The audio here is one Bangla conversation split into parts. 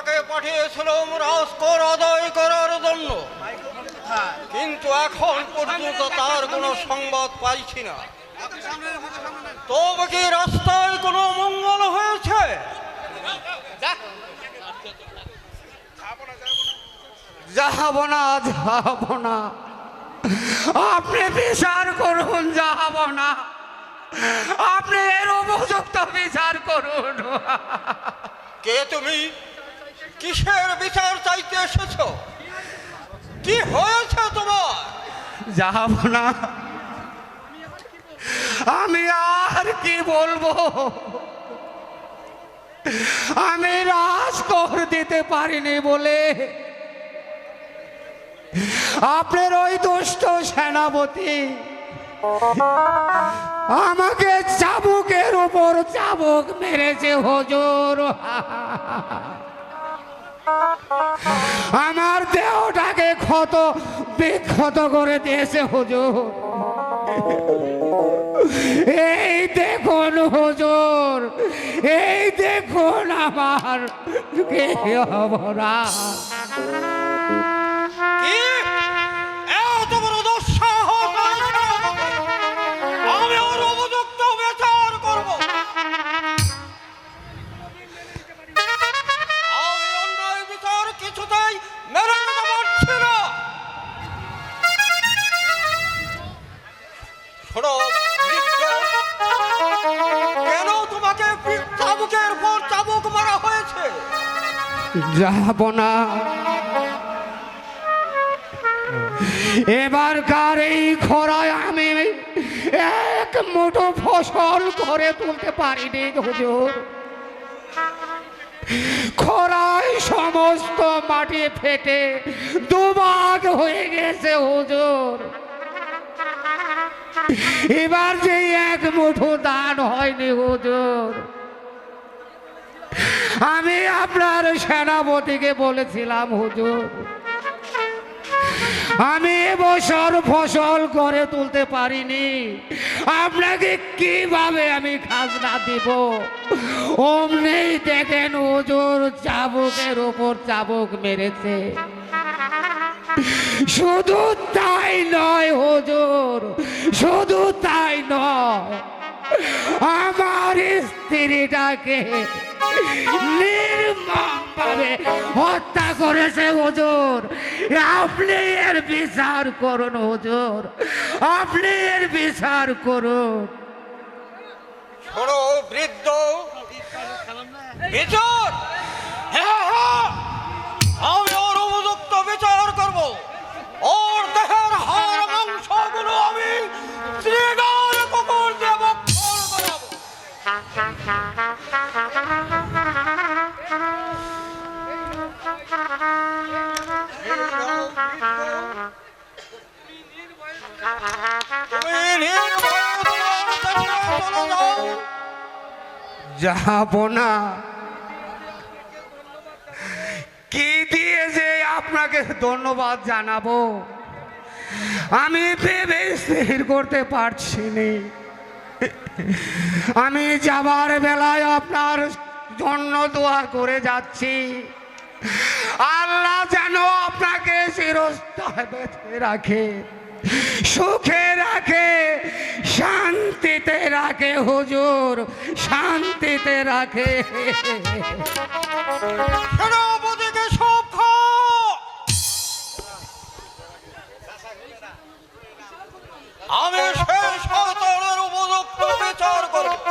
তোমাকে পাঠিয়েছিলাম রাজকর আদায় করার জন্য, কিন্তু এখন পর্যন্ত তার কোনো সংবাদ পাইছি না। তবে কি রাস্তায় কোনো মঙ্গল হয়েছে? যাব না, যাব না, আপনি বিচার করুন। যাব না, আপনি এর উপযুক্ত বিচার করুন। কে তুমি? কিসের বিচার চাইতে এসেছো? কি হয়েছে তোমার? যাব না, আমি আর কি বলবো। আমি রাজকর দিতে পারিনি বলে আপনার ওই দুষ্ট সেনাপতি আমাকে চাবুকের উপর চাবুক মেরেছে হুজুর। আমার দেহটাকে ক্ষত বিক্ষত করে দিয়েছে হুজুর। এই দেখুন হুজুর, এই দেখুন আমার কি অবস্থা। কি এত বড় দুঃসাহস? আমি ওর উপযুক্ত বিচার করব। আমি অন্যায় বিচার কিছুতেই মেনে নিতে পারছি না। শোনো বৃদ্ধ, কেন তোমাকে চাবুকের পর চাবুক মারা হয়েছে? যাব না, এবারকার এই খরায় আমি এক মুঠো ফসল করে তুলতে পারিনি হুজুর। খরায় সমস্ত মাটি ফেটে দুভাগ হয়ে গেছে হুজুর। এবার যে এক মুঠো দান হয়নি হুজুর। আমি আপনার সেনাপতিকে বলেছিলাম হুজুর, আমি এবছর ফসল করে তুলতে পারিনি, আপনাকে কিভাবে আমি খাজনা দিব। অমনি দেখেন হুজুর চাবুকের উপর চাবুক মেরেছে। শুধু তাই নয় হুজুর, শুধু তাই নয়, আমার স্ত্রীটাকে নির্মমভাবে হত্যা করেছে হুজুর। আপনি এর বিচার করুন হুজুর, আপনি এর বিচার করুন। শোনো বৃদ্ধ, বিচার, হ্যাঁ হ্যাঁ, আমি ওর উপযুক্ত বিচার করব। ওর দেহের হাড় মাংসগুলো আমি শৃগাল কুকুর দিয়ে ভক্ষণ করাবো। যাব না, কি দিয়ে যে আপনাকে ধন্যবাদ জানাবো আমি ভেবে স্থির করতে পারছি না। আমি যাবার বেলায় আপনার জন্য দোয়া করে যাচ্ছি, আল্লাহ যেন আপনাকে চিরস্থায়ী বেঁচে রাখে, সুখে রাখে, শান্তিতে রাখে হুজুর, শান্তিতে রাখে। সেনাপতিকে সব আমি সেই শয়তানের উপযুক্ত বিচার করব।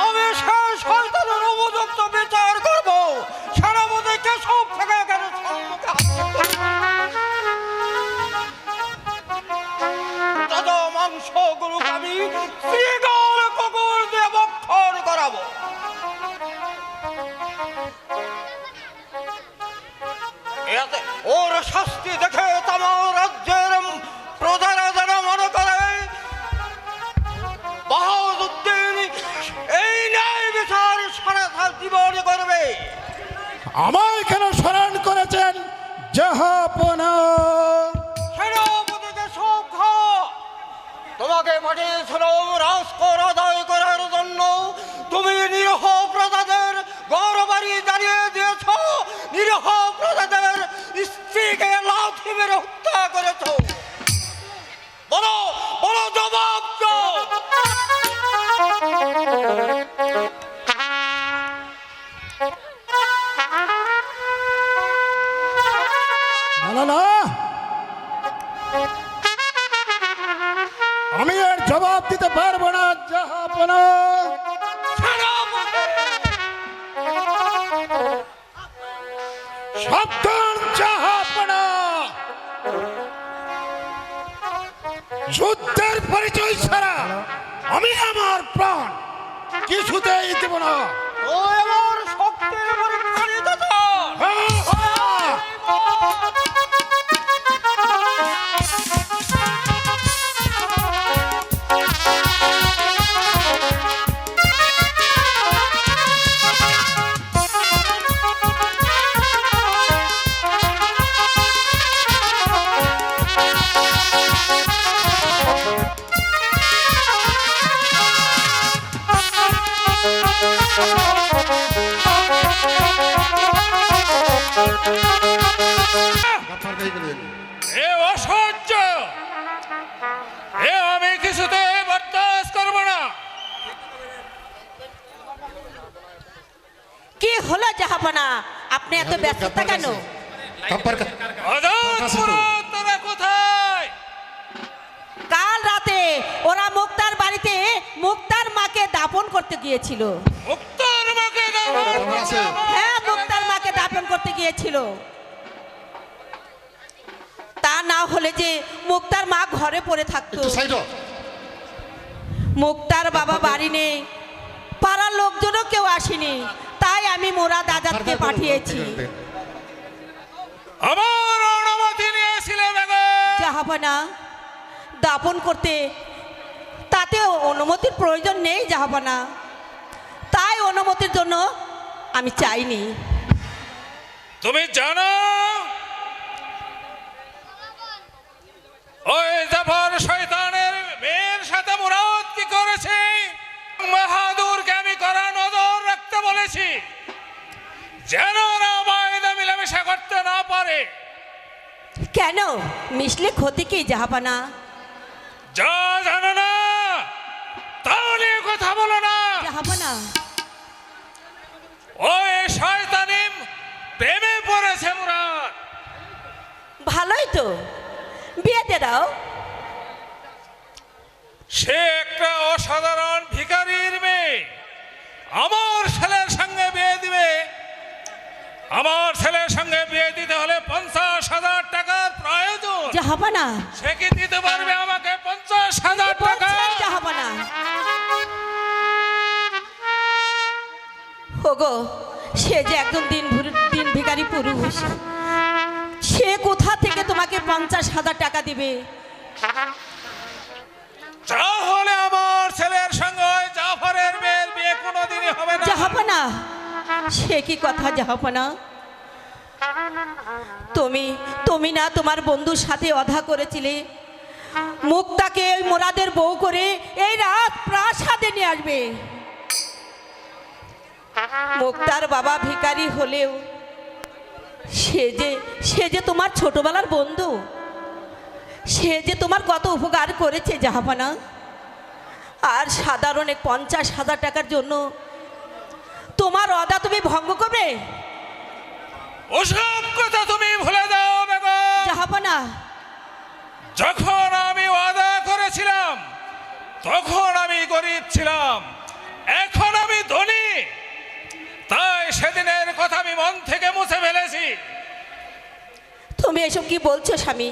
আমি সেই শয়তানের উপযুক্ত বিচার করব। সেনাপতিকে সব থেকে গেল তাজা মাংসগুলো আমি শৃগাল কুকুর দিয়ে ভক্ষণ করাবো। এতে ওর শাস্তি দেখে তোমার রাজ্যের প্রজারা যেন মনে করে বাহাদুদ্দিন এই ন্যায় বিচার সারা জীবন করবে। আমায় কেন স্মরণ করেছেন জাহাপনা? সেনাপতিকে সুখ, তোমাকে পাঠিয়েছিলাম রাজকর আদায় করার জন্য। তুমি নিরীহ প্রজাদের ঘর বাড়ি জ্বালিয়ে নিরহ প্রজাদের স্ত্রীকে লাথি মেরে হত্যা করেছ? বলো বলো, জবাব দাও। না না, আমি এর জবাব দিতে পারবো না জাহাপনা। সাবধান জাহাপনা, যুদ্ধের পরিচয় ছাড়া আমি আমার প্রাণ কিছুতেই দেব না। ও এমন শক্তির পরীক্ষা নিতে চান? এ অসহ্য, এ আমি কিছুতে বরদাস্ত করব না। কি হলো জাহাপনা, আপনি এত ব্যস্ততা কেন? আজাদ মুরাদ, তোরা কোথায়? কাল রাতে ওরা মুক্তার বাড়িতে মুক্তার মাকে দাফন করতে গিয়েছিল। মুক্তার মাকে দাফন করতে? হ্যাঁ, মুক্তার মাকে দাফন করতে গিয়েছিল। তা না হলে যে মুক্তার মা ঘরে পড়ে থাকতো। মুক্তার বাবা বাড়ি নেই, পাড়ার লোকজনও কেউ আসেনি, তাই আমি মুরাদ আজাদকে পাঠিয়েছি। আমার অনুমতি নিয়েছিলে বেগম? জাহাপনা, দাপন করতে তাতে অনুমতির প্রয়োজন নেই জাহাপনা, তাই অনুমতির জন্য আমি চাইনি। তুমি জানো ওই জাফর শয়তানের মেয়ের সাথে মুরাদ কি করেছে? বাহাদুরকে আমি কড়া নজর রাখতে বলেছি, যেন ওরা বায়দা মিলামেশা করতে না পারে। কেন, মিশলে ক্ষতি কি জাহাপনা? যা জানো না তাহলে কথা বলো না। জাহাপনা, ওই শয়তানি প্রেমে পড়েছে মুরাদ। ভালোই তো, বিয়েতে দাও। সে একটা অসাধারণ ভিখারির মেয়ে, আমার ছেলের সঙ্গে বিয়ে দিবে। আমার ছেলের সঙ্গে বিয়ে দিতে হলে 50,000 টাকার প্রয়োজন। জাহাপনা, সে কি দিতে পারবে আমাকে 50,000 টাকা? জাহাপনা, ওগো, সে যে একদম দিন ভিখারি পুরুষ, সে কোথা থেকে তোমাকে 50,000 টাকা দিবে? তাহলে আমার ছেলের সঙ্গে ওই জাফরের মেয়ের বিয়ে কোনোদিনই হবে না। জাহাপনা, সে কি কথা জাহাপনা? তুমি না তোমার বন্ধুর সাথে অধা করেছিলে মুক্তাকে ওই মোরাদের বউ করে এই রাত প্রাসাদে নিয়ে আসবে। মুক্তার বাবা ভিখারি হলেও সে যে তোমার ছোটবেলার বন্ধু, সে যে তোমার কত উপকার করেছে জাহাপনা। আর সাধারণ 50,000 টাকার জন্য তোমার অদা তুমি ভঙ্গ করবে? ওসব কথা তুমি ভুলে যাও বেগম। জাহাপনা, যখন আমি ওয়াদা করেছিলাম তখন আমি গরিব ছিলাম, এখন আমি ধনী, তাই সেদিনের কথা আমি মন থেকে মুছে ফেলেছি। তুমি এসব কি বলছো স্বামী?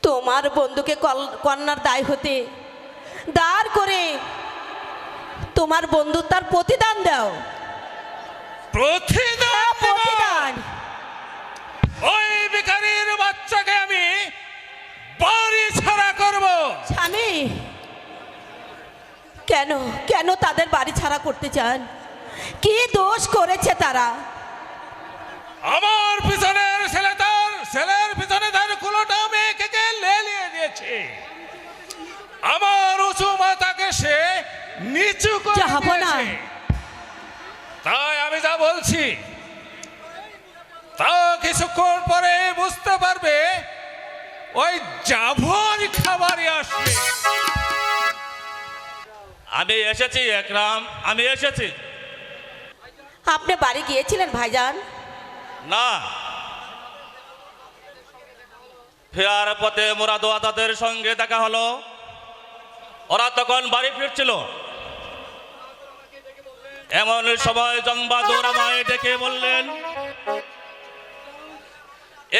তোমার বন্ধুকে কন্যার দায় হতে দাঁড় করে তোমার বন্ধু তার প্রতিদান দাও। প্রতিদান? প্রতিদান? ওই ভিখারির বাচ্চাকে আমি বাড়ি ছাড়া করব। স্বামী, কেন কেন তাদের বাড়ি ছাড়া করতে চান? কি দোষ করেছে তারা? আমার পিছনের ছেলের পিছনে তার কুলোটা মেয়েকে লেলিয়ে দিয়েছে। আমার উঁচু মাথাকে সে নিচু করে জাহাপনা, দিয়েছে। তাই আমি যা বলছি তা কিছুক্ষণ পরে বুঝতে পারবে, ওই জাভর খাবারই আসবে। আমি এসেছি একরাম, আমি এসেছি। আপনি বাড়ি গিয়েছিলেন ভাইজান? না, ফেরার পথে মুরাদ আজাদের সঙ্গে দেখা হলো। ওরা তখন বাড়ি ফিরছিল। এমন সময় জংবাদুর আমায় ডেকে বললেন,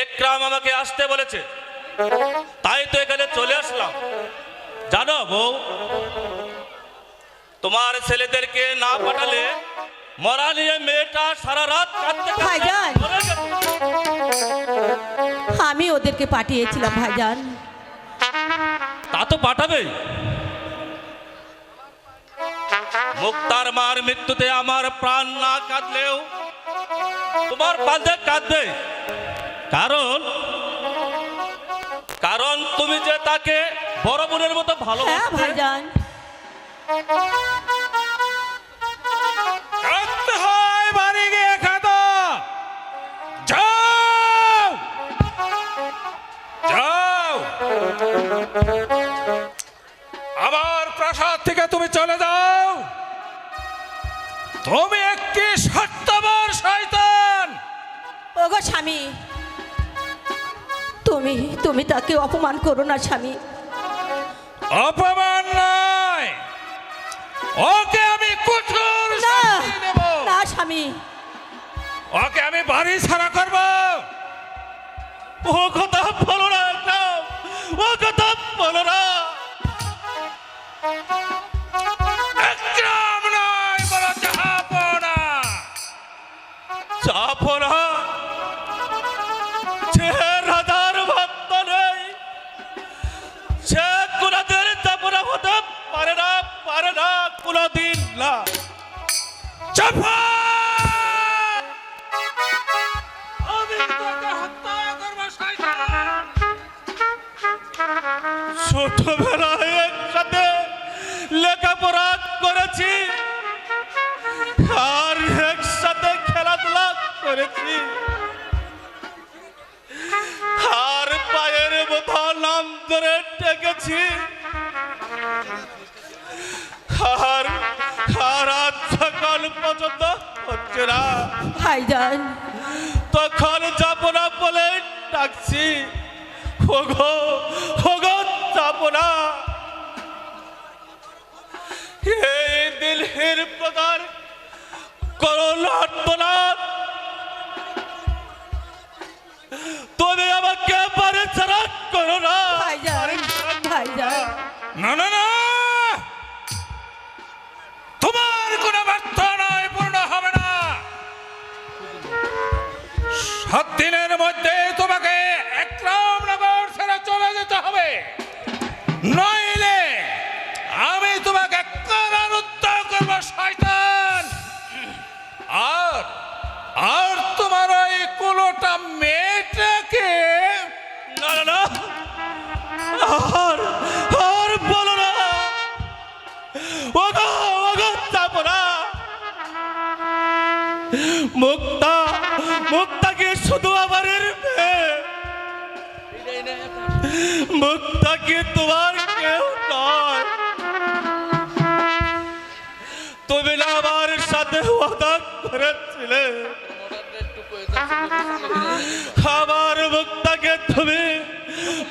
একরাম আমাকে আসতে বলেছে, তাই তো এখানে চলে আসলাম। জানো বউ, তোমার ছেলেদেরকে না পাঠালে মরা নিয়ে মেয়েটা সারা রাত কাঁদতে কাঁদতে ভাইজান। মরে যেত। আমি ওদেরকে পাঠিয়েছিলাম ভাইজান। তা তো পাঠাবেই। মুক্তার মার মৃত্যুতে আমার প্রাণ না কাঁদলেও তোমার পাশে কাঁদবে, কারণ কারণ তুমি যে তাকে বড় বোনের মতো হ্যাঁ ভালোবাসো। ভাইজান। কাঁদতে হয় বাড়ি গিয়ে কাঁদো। যাও যাও, আবার প্রাসাদ থেকে তুমি চলে যাও। তুমি একটি স্বার্থপর শয়তান। ওগো স্বামী, তুমি তুমি তাকে অপমান করো না স্বামী। অপমান নয়, ওকে আমি কঠোর না শাস্তি দেব। না স্বামী, ওকে আমি বাড়ি ছাড়া করব। ও কথা বলো না একরাম, ও কথা বলো না। একরাম নয়, বলো জাহাপনা। চাপো না, সে রাজার ভক্ত নেই, সে কোনদিন চাপনা হতে পারে না, পারে না, কোনদিন না। চাপা! আমি তোকে হত্যা করব শয়তান। ছোটবেলায় একসাথে লেখাপড়া করেছি, আর একসাথে খেলাধুলা করেছি, আর পায়ের বোথা নাম ধরে ডেকেছি, আর আর আজ সকাল পর্যন্ত হচ্ছে না, ভাইজান। তখন যাবো না বলে ডাকছি। ওগো ওগো যাবো না। এই দিলহীন প্রকার করোনা তুমি আমাকে বাড়ি ছাড়া করো না। ভাইজান ভাইজান। না না না, তোমার কোনো প্রার্থনায় পূর্ণ হবে না। 7 দিনের মধ্যে তোমাকে একরামনগর ছেড়ে চলে যেতে হবে, নইলে আমি তোমাকে কারারুদ্ধ করব শয়তান। আর আর তোমার ওই কুলোটা মেয়েটাকে না না না, আর আর বলো না। ওগো ওগো যাবো না। মুক্তা মুক্তা কি শুধু আমার মেয়ে? মুক্তা কি তোমার কেউ নয়? তুমি না আমার সাথে ওয়াদা করেছিলে আমার মুক্তাকে তুমি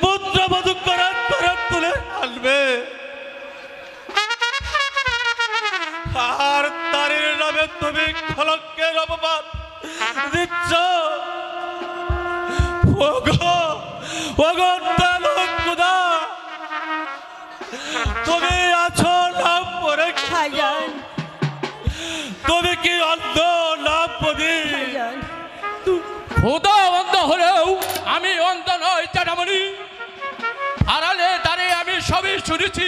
পুত্রবধূ করে করে তুলে আনবে, আর তারির নামে তুমি খলকের অপবাদ দিচ্ছ। ওগো ওগো খোদা, তুমি আছো নাম পরে, ভাইজান তুমি কি অন্ধ নাম পদি? ভাইজান। খোদা অন্ধ হলেও আমি অন্ধ নই চাটামণি। আড়ালে দাঁড়িয়ে আমি সবই শুনেছি।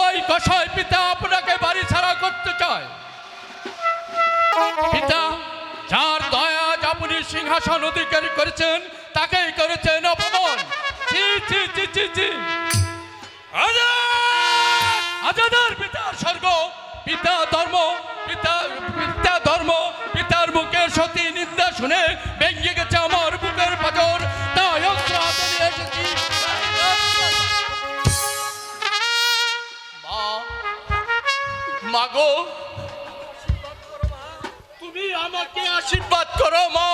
ওই কষাই পিতা আপনাকে বাড়ি ছাড়া করতে চায়। পিতা, যার দয়া আপনি সিংহাসন অধিকার করেছেন, তাকেই করেছেন অপমান। ছি ছি ছি ছি ছি। আজাদের পিতার স্বর্গ, পিতা ধর্ম, পিতা পিতা ধর্ম, পিতার মাগো, তুমি আমাকে আশীর্বাদ করো মা।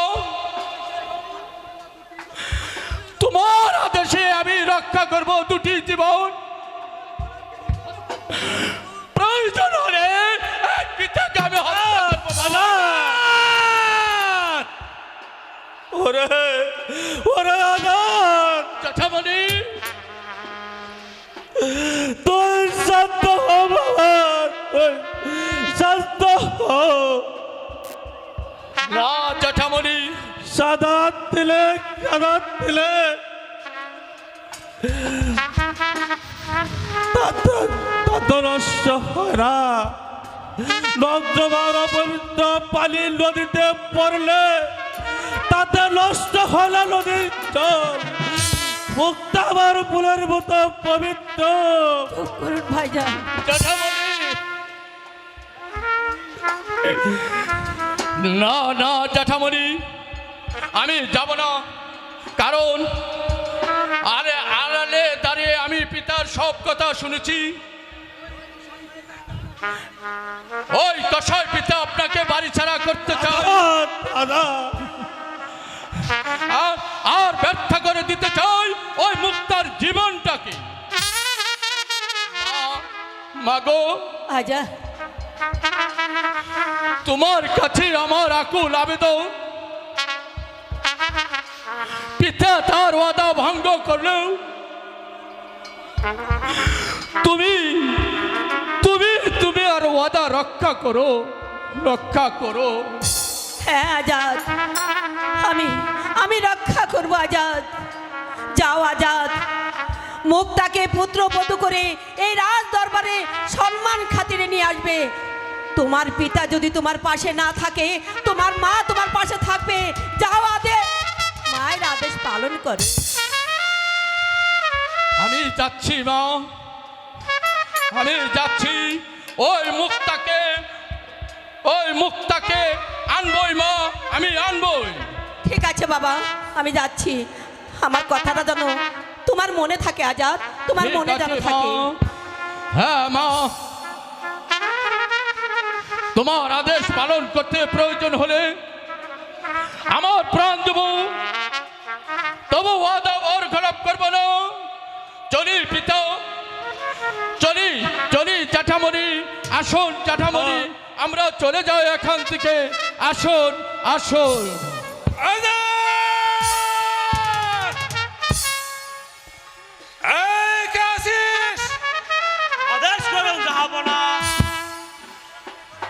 তোমার আদেশে আমি রক্ষা করব দুটি জীবন। প্রয়োজন হলে এক পিতাকে আমি হত্যা করব না। ওরে ওরে আনাথ, জ্যাঠামণি, তুই শান্ত হ বাবা, তুই শান্ত হ। না জ্যাঠামণি, সাদাত দিলে কাদাত দিলে তাতে নষ্ট হয় না। নর্দমার অপবিত্র পানি নদীতে পড়লে তাতে নষ্ট হয় না নদীর জল। মুক্তা আমার ফুলের মতো পবিত্র। চুপ করুন ভাইজান। জ্যাঠামণি, না না জ্যাঠামণি, আমি যাব না। কারণ আড়ালে দাঁড়িয়ে আমি পিতার সব কথা শুনেছি। ওই কসাই পিতা আপনাকে বাড়ি ছাড়া করতে চায় দাদা, আর ব্যর্থ করে দিতে চাই ওই মুক্তার জীবনটাকে। মাগো, আজা, তোমার কাছে আমার আকুল আবেদন, পিতা তার ওয়াদা ভঙ্গ করলেও তুমি তুমি তুমি আর ওয়াদা রক্ষা করো, রক্ষা করো। হ্যাঁ আজাদ, আমি রক্ষা করব আজাদ। যাও আজাদ, মুক্তাকে পুত্রবধূ করে এই রাজ দরবারে সম্মান খাতিরে নিয়ে আসবে। তোমার পিতা যদি তোমার পাশে না থাকে, তোমার মা তোমার পাশে থাকবে। যাও আদেশ, মায়ের আদেশ পালন করো। আমি যাচ্ছি মা, আমি যাচ্ছি। ওই মুক্তাকে আনবই মা, আমি আনবই। ঠিক আছে বাবা, আমি যাচ্ছি। আমার কথাটা যেন তোমার মনে থাকে আজাদ, তোমার ঠিক মনে আছে যেন মা। থাকে। হ্যাঁ মা, তোমার আদেশ পালন করতে প্রয়োজন হলে আমার প্রাণ দেব, তবু ওয়াদা ওর খারাপ করবো না। চলি পিতা, চলি চলি জ্যাঠামণি, আসুন জ্যাঠামণি, আমরা চলে যাই এখান থেকে। আসুন আসুন। এই কে আছিস? আদেশ করুন জাহাপনা।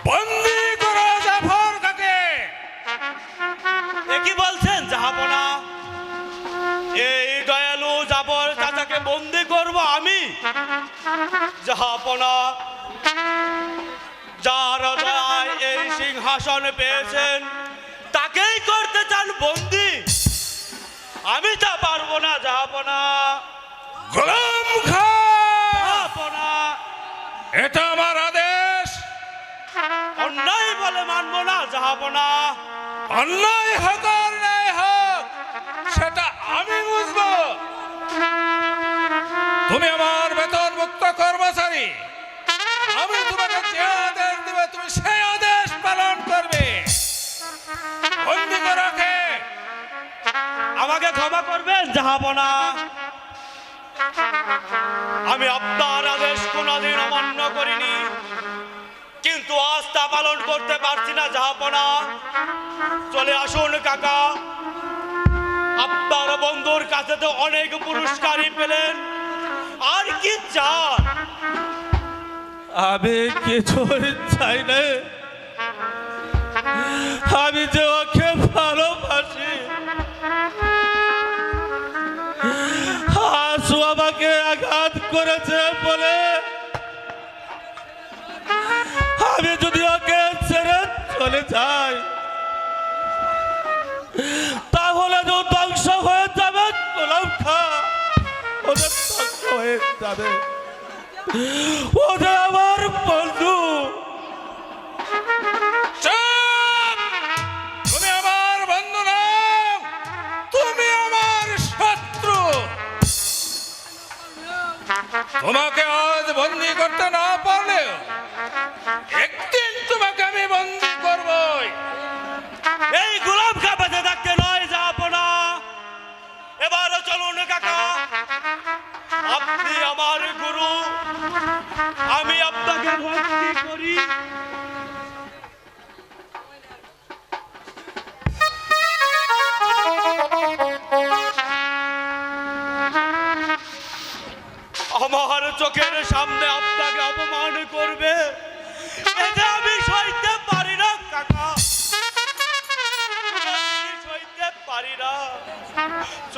বন্দি করো জাফর কাকে। এ কি বলছেন জাহাপনা? এই দয়ালু জাফর চাচাকে বন্দি করব আমি? জাহাপনা, যার দয়ায় এই সিংহাসন পেয়েছেন তাকেই করতে চান বন্দি? আমি তা পারবো না জাহাপনা। গোলাম খা, জাহাপনা, এটা আমার আদেশ। অন্যায় বলে মানবো না জাহাপনা। অন্যায় হোক আর ন্যায় হোক সেটা আমি বুঝবো। তুমি আমার বেতন মুক্ত কর্মচারী, আমি তোমাকে যে আদেশ দেবে তুমি সেই আদেশ পালন করবে। বন্দি করো কে? আমাকে ক্ষমা করবেন জাহাপনা। আমি আপনার আদেশ কোনদিন অমান্য করিনি, কিন্তু আজ তা পালন করতে পারছি না জাহাপনা। চলে আসুন কাকা, আপনার বন্ধুর কাছে তো অনেক পুরস্কারই পেলেন, আর কি চান? আমি কিছুই চাই না। আমি যে ওকে ভালোবাসি, আশু আমাকে আঘাত করেছে বলে আমি যদি ওকে ছেড়ে চলে যাই তাহলে তো ধ্বংস হয়ে যাবে গোলাম খা। ওদের ধ্বংস হয়ে যাবে, ওদের আমার বন্ধু। চুপ! তুমি আমার বন্ধু নও, তুমি আমার শত্রু। তোমাকে আজ বন্দি করতে না পারলেও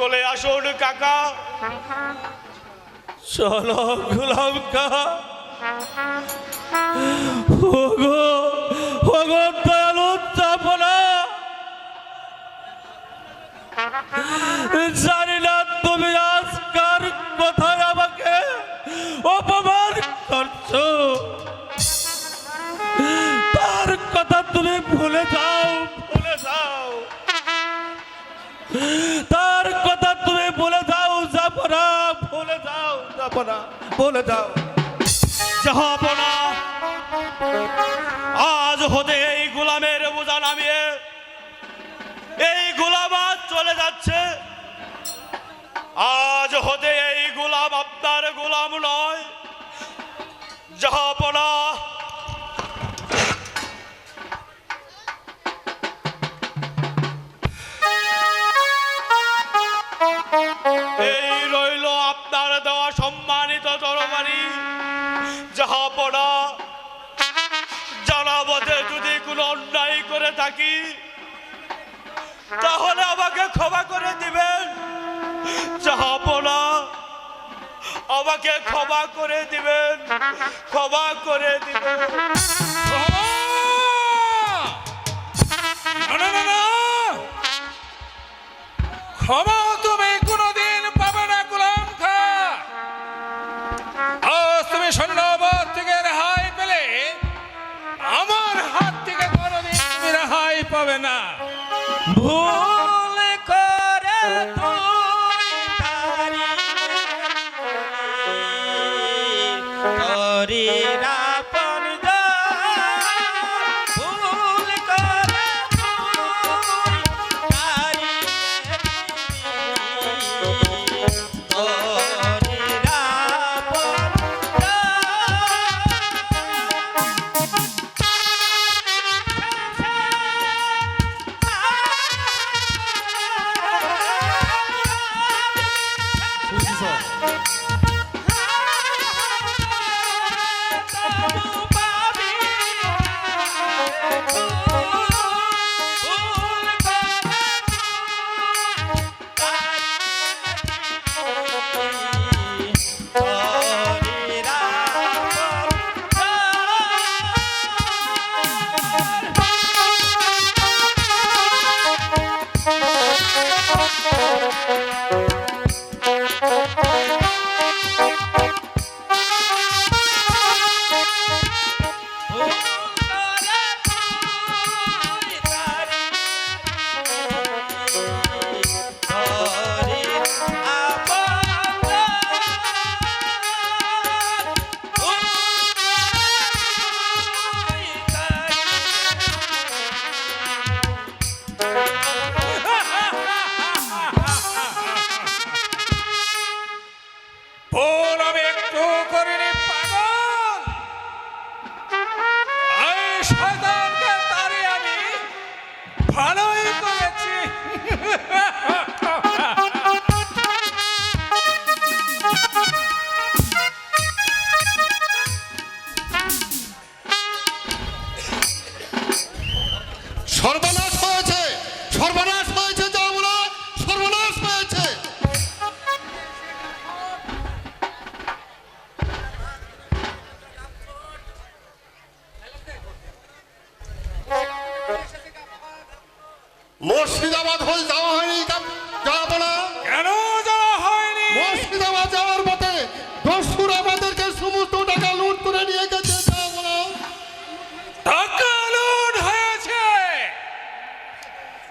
চলে আসুন কাকা। চলো গোলাম কা। ওগো ওগো দয়ালু চাপনা, জানি না তুমি আজকার কোথায় আমাকে অপমান করছো, তার কথা তুমি ভুলে যাও, ভুলে যাও, তার কথা তুমি ভুলে যাও যাপনা, ভুলে যাও যাপনা, ভুলে যাও যাহাপনা, আজ হতে এই গোলামের বোঝা নামিয়ে এই গোলাম আজ চলে যাচ্ছে। আজ হতে এই গোলাম আপনার গোলাম নয়। যাহাপনা, এই রইল আপনার দেওয়া সম্মানিত তরবারি। যাহাপনা, জানাবতে যদি কোনো অন্যায় করে থাকি তাহলে আমাকে ক্ষমা করে দিবেন। যাহাপনা, আমাকে ক্ষমা করে দিবেন, ক্ষমা করে দিবেন। ক্ষমা তুমি কোনোদিন পাবে না গোলাম খা। আজ তুমি সৈন্যবাদ থেকে রেহাই পেলে আমার হাত থেকে কোনোদিন তুমি রেহাই পাবে না। ভুল করে তুই হরির আপন জন, ভুল করে তুই হরির আপন ভুল আমি একটু করিনি পাগল। এই শয়তানকে তাড়িয়ে আমি ভালোই করেছি। সর্বনাশ হয়েছে, সর্বনাশ হয়েছে, যাবনা, সর্বনাশ হয়েছে। মুর্শিদাবাদ হয়ে যাওয়া হয়নি, যাবনা। কেন যাওয়া হয়নি? মুর্শিদাবাদ যাওয়ার পথে দস্যুর আমাদেরকে সমস্ত টাকা লুট করে নিয়ে গেছে, যাবনা। টাকা লুট হয়েছে।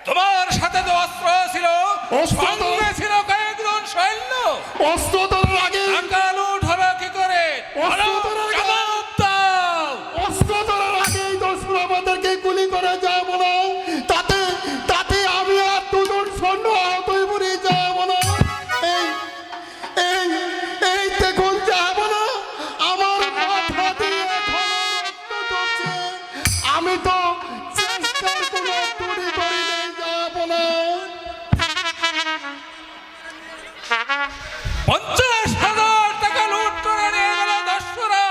তোমার সাথে তো অস্ত্র ছিল, অস্ত্র তো- সঙ্গে ছিল কয়েকজন সৈন্য। অস্ত্র তোলার আগে, টাকা লুট হলো কি করে? অস্ত্র তোলার আগে- জবাব দাও। অস্ত্র তোলার আগে এই দস্যুর আমাদেরকে গুলি করে, যাবনা। তাতে তাতে আমি আর দুজন সৈন্য আহতই পড়ে, যাবনা। এই এই এই দেখুন, যাবনা, আমার মাথা দিয়ে এখনো রক্ত ঝরছে। আমি তো চেষ্টার কোনো ত্রুটি করি নাই, যাবনা। 50,000 টাকা লুট করে নিয়ে গেল দস্যুরা।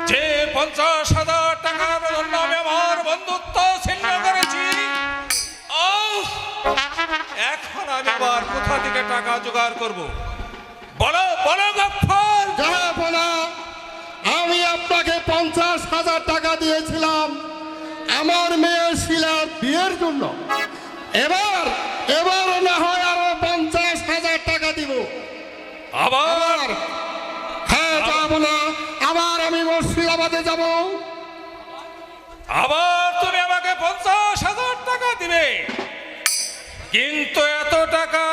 যে 50,000 টাকার জন্য আমি আমার বন্ধুত্ব ছিন্ন করেছি, আমি আবার কোথা থেকে টাকা জোগাড় করব? বলো বলো গফফর। জাহাপনা, আমি আপনাকে 50,000 টাকা দিয়েছিলাম আমার মেয়ে শিলার বিয়ের জন্য। এবার না হয় আরো 50,000 টাকা দিব। আবার হ্যাঁ জাহাপনা, আবার আমি মুর্শিদাবাদে যাব। আবার তুমি আমাকে 50,000 টাকা দিবে? কিন্তু এত টাকা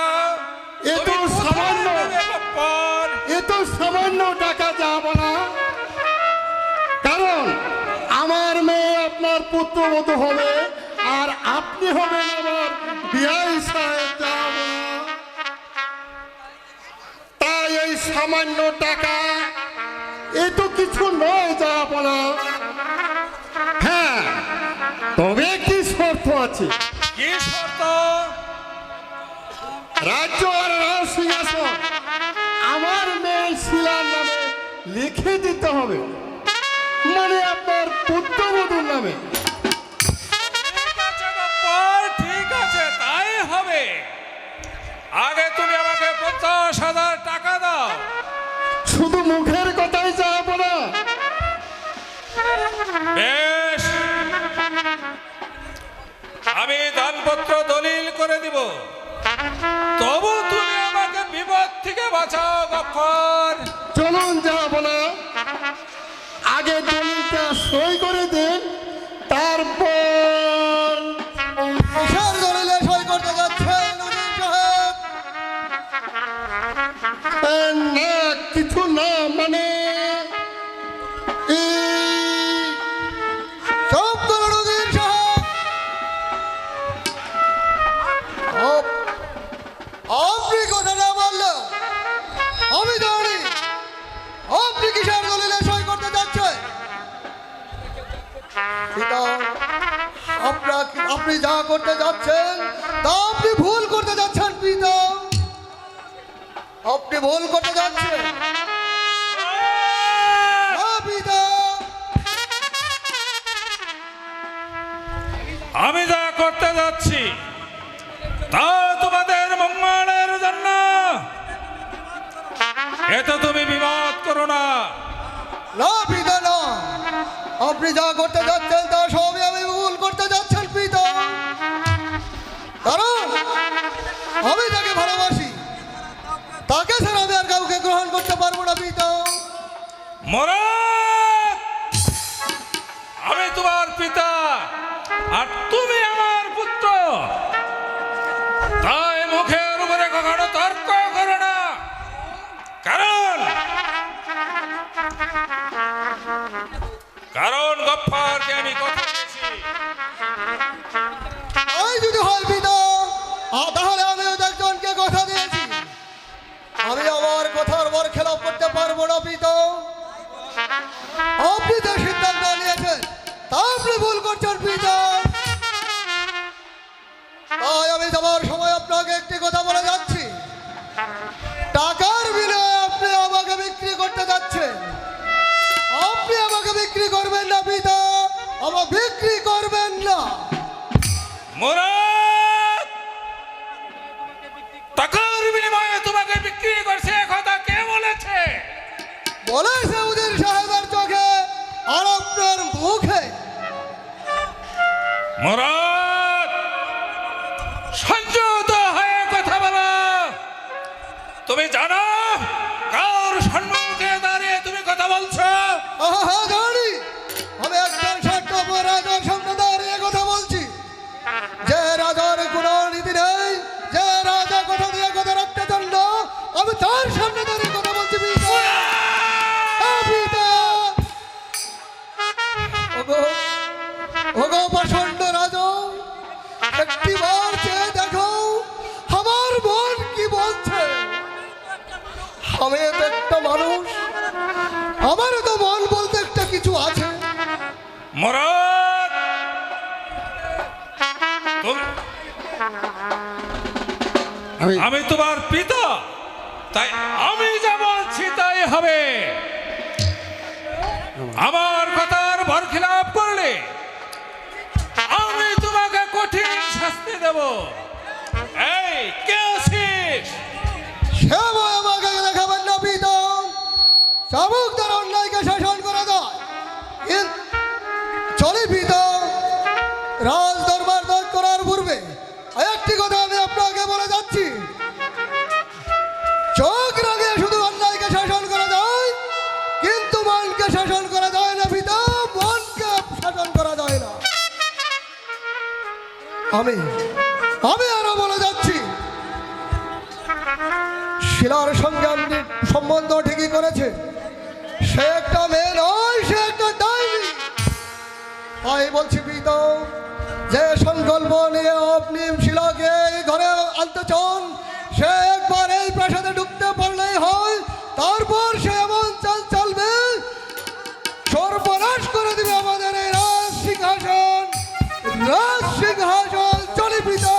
এ তো তুমি কোথায় সামান্য। দেবে গফফর? এ তো সামান্য টাকা জাহাপনা, কারণ আমার মেয়ে আপনার পুত্রবধূ হবে আর আপনি হবেন আমার বিয়াই সাহেব জাহাপনা। তাই এই সামান্য টাকা এ তো কিছু নয় জাহাপনা। হ্যাঁ, তবে একটি শর্ত আছে। কি শর্ত? রাজ্য আর রাজসিংহাসন আমার মেয়ে শিলার নামে লিখে দিতে হবে, মানে আপনার পুত্রবধূর নামে। ঠিক আছে গফফর, ঠিক আছে, তাই হবে। আগে তুমি আমাকে 50,000 টাকা দাও। শুধু মুখের কথাই যাব না। বেশ, আমি দানপত্র দলিল করে দিব, তবু তুমি আমাকে বিপদ থেকে বাঁচাও গফফর। চলুন যাব না, আগে দলিলটা সই করে দিন, তারপর কিসের দলিলে সই করতে যাচ্ছেন উজির সাহেব? না কিছু না, মানে চুপ করুন উজির সাহেব। আপনি কথা না বললে আমি জানি আপনি কিসের দলিলে সই করতে যাচ্ছেন। পিতা, আপনি যা করতে যাচ্ছেন তা আপনি ভুল করতে যাচ্ছেন পিতা, আপনি ভুল করতে যাচ্ছেন। না পিতা, আমি যা করতে যাচ্ছি তা তোমাদের মঙ্গলের জন্য। এতে তুমি বিবাদ করো না। না পিতা না, আপনি যা করতে যাচ্ছেন তা সবই আমি ভুল করতে যাচ্ছেন পিতা, কারণ আমি তাকে ভালোবাসি, তাকে ছাড়া আমি আর কাউকে গ্রহণ করতে পারবো না পিতা। মরাদ, আমি তোমার পিতা আর তুমি আমার পুত্র, তাই মুখের উপরে কখনো তর্ক করো না। কারণ গফফরকে আমি কথা দিয়েছি। তাই যদি হয় পিতা, তাহলে আমিও একজনকে কথা দিয়েছি, আমি আমার কথার বর খেলাপ করতে পারবো না পিতা। আপনি যে সিদ্ধান্ত নিয়েছেন তা আপনি ভুল করছেন পিতা। তাই আমি যাবার সময় আপনাকে একটি কথা বলে যাচ্ছি, টাকার বিনিময়ে আপনি আমাকে বিক্রি করতে যাচ্ছেন, আপনি আমাকে বিক্রি করবেন না পিতা, আমাকে বিক্রি করবেন না। মুরাদ, টাকার বিনিময়ে তোমাকে বিক্রি করছে কথা কে বলেছে? বলেছে উজির সাহেবের চোখে আর আপনার মুখে। মুরাদ, সংযত হয়ে কথা বলো। তুমি জানো কার সম্মুখে দাঁড়িয়ে তুমি কথা বলছো? হ্যাঁ জানি, আমি একজন স্বার্থপর রাজার সামনে দাঁড়িয়ে কথা বলছি, যে রাজার কোনো নীতি নেই, যে রাজা কথা দিয়ে কথা রাখতে চান না, আমি তার সামনে দাঁড়িয়ে কথা বলছি পিতা। পিতা, ওগো প্রচন্ড রাজা, একটি বার চেয়ে দেখো আমার মন কি বলছে। আমি তো একটা মানুষ, আমারও তো মন বলতে একটা কিছু আছে। মুরাদ, আমি তোমার পিতা, তাই আমি যা বলছি তাই হবে। আমার কথার বরখিলাপ করলে আমি তোমাকে কঠিন শাস্তি দেব। এই কে চাবুক দ্বারা অন্যায়কে শাসন করা যায়, কিন্তু চলিপিত রাজ দরবার ত্যাগ করার পূর্বে একটি কথা আমি আপনাকে বলে যাচ্ছি, চোখ রাগে শুধু অন্যায়কে শাসন করা যায়, কিন্তু মনকে শাসন করা যায় না পিতা, মনকে শাসন করা যায় না। আমি আরো বলে যাচ্ছি, শিলার সঙ্গে আপনি সম্বন্ধ ঠিকই করেছে, সে একটা মেয়ে নয়, সে একটা ডাইনি। তাই বলছি পিতা, যে সংকল্প নিয়ে আপনি শিলাকে এই ঘরে আনতে চান, সে একবার এই প্রাসাদে ঢুকতে পারলেই হয়, তারপর সে এমন চাল চালবে, সর্বনাশ করে দিবে আমাদের এই রাজ সিংহাসন। চলি পিতা।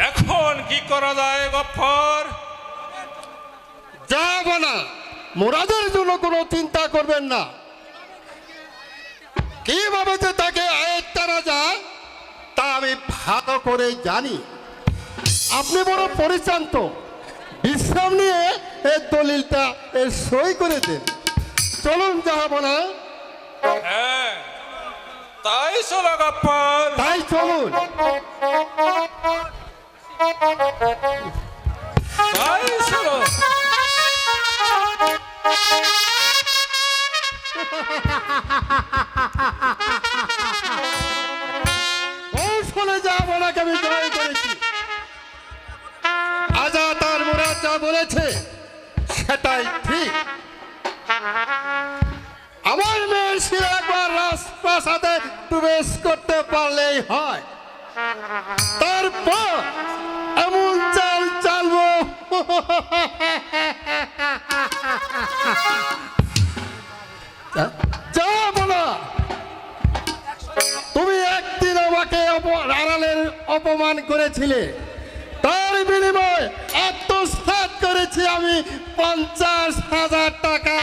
এখন কি করা যায় গফ্ফর? যাব না, মুরাদের জন্য কোনো চিন্তা করবেন না। কিভাবে যে তাকে আয়ত্ত করা যায় তা আমি ভালো করে জানি। আপনি বড় পরিশ্রান্ত, বিশ্রাম নিয়ে এই দলিলটা সই করে দেন। চলুন জাহাপনা। হ্যাঁ, তাই চলো গফ্ফর, তাই চলুন। তাই চলো। কৌশলে জাহাপনাকে আমি জয় করেছি। আজা তার মুরাদ যা বলেছে সেটাই ঠিক। আমার মেয়ে শিলা একবার রাজপ্রাসাদে প্রবেশ করতে পারলেই হয়, তারপর এমন চাল চালবো যাব না। তুমি একদিন আমাকে আড়ালের অপমান করেছিলে, তার বিনিময়ে আত্মসাৎ করেছি আমি 50,000 টাকা।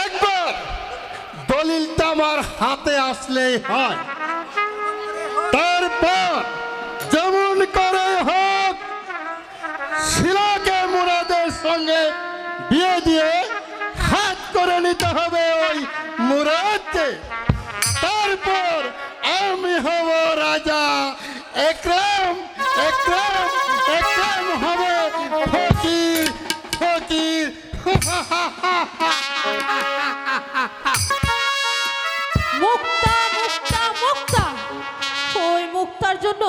একবার দলিলটা আমার হাতে আসলেই হয়, তারপর যেমন করে হোক শিলাকে মুরাদের সঙ্গে বিয়ে দিয়ে হাত করে নিতে হবে ওই মুরাদকে। তারপর আমি হব রাজা, একরাম একরাম একরাম হবে ফকির ফকির। মুক্তা মুক্তা মুক্তা, ওই মুক্তার জন্য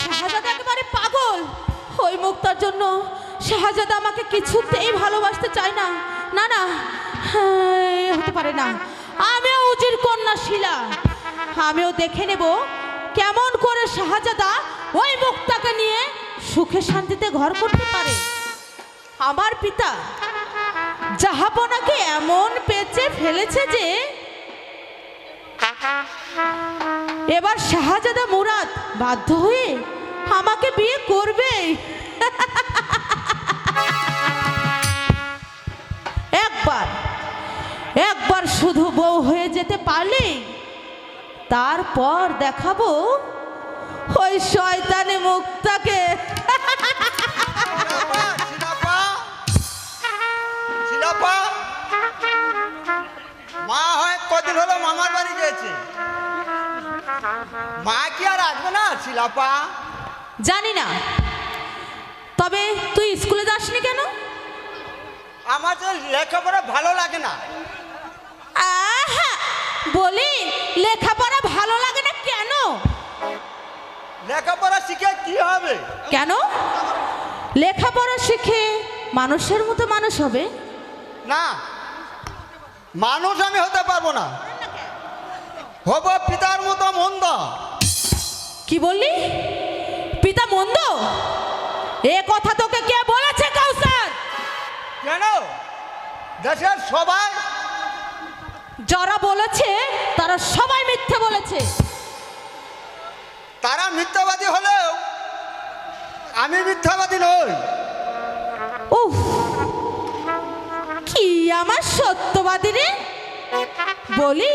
শাহজাদা একেবারে পাগল। ওই মুক্তার জন্য শাহজাদা আমাকে কিছুতেই ভালোবাসতে চায় না। না না, হতে পারে না। আমিও উজির কন্যা শিলা, আমিও দেখে নেব কেমন করে শাহজাদা ওই মুক্তাকে নিয়ে সুখে শান্তিতে ঘর করতে পারে। আমার পিতা জাহাপনাকে এমন পেঁচে ফেলেছে যে এবার শাহজাদা মুরাদ বাধ্য হয়ে আমাকে বিয়ে করবে। একবার শুধু বউ হয়ে যেতে পারলে তারপর দেখাবো ওই শয়তানি মুক্তাকে। মা হয় কদিন হলো মামার বাড়ি গেছে, মা কি আর আসবে না শিলাপা? জানি না, তবে তুই স্কুলে যাসনি কেন? আমার তো লেখাপড়া ভালো লাগে না। আহা, বলি লেখাপড়া ভালো লাগে না কেন? লেখাপড়া শিখে কি হবে? কেন? লেখাপড়া শিখে মানুষের মতো মানুষ হবে না, মানুষ আমি হতে পারবো না, হব পিতার মতো মন্দ। কি বললি? পিতা মন্দ? এ কথা তোকে কে বলেছে কাউসার? কেন? দেশের সবাই যারা বলেছে তারা সবাই মিথ্যে বলেছে। তারা মিথ্যাবাদী হলেও আমি মিথ্যাবাদী নই। উফ, কি আমার সত্যবাদী রে! বলি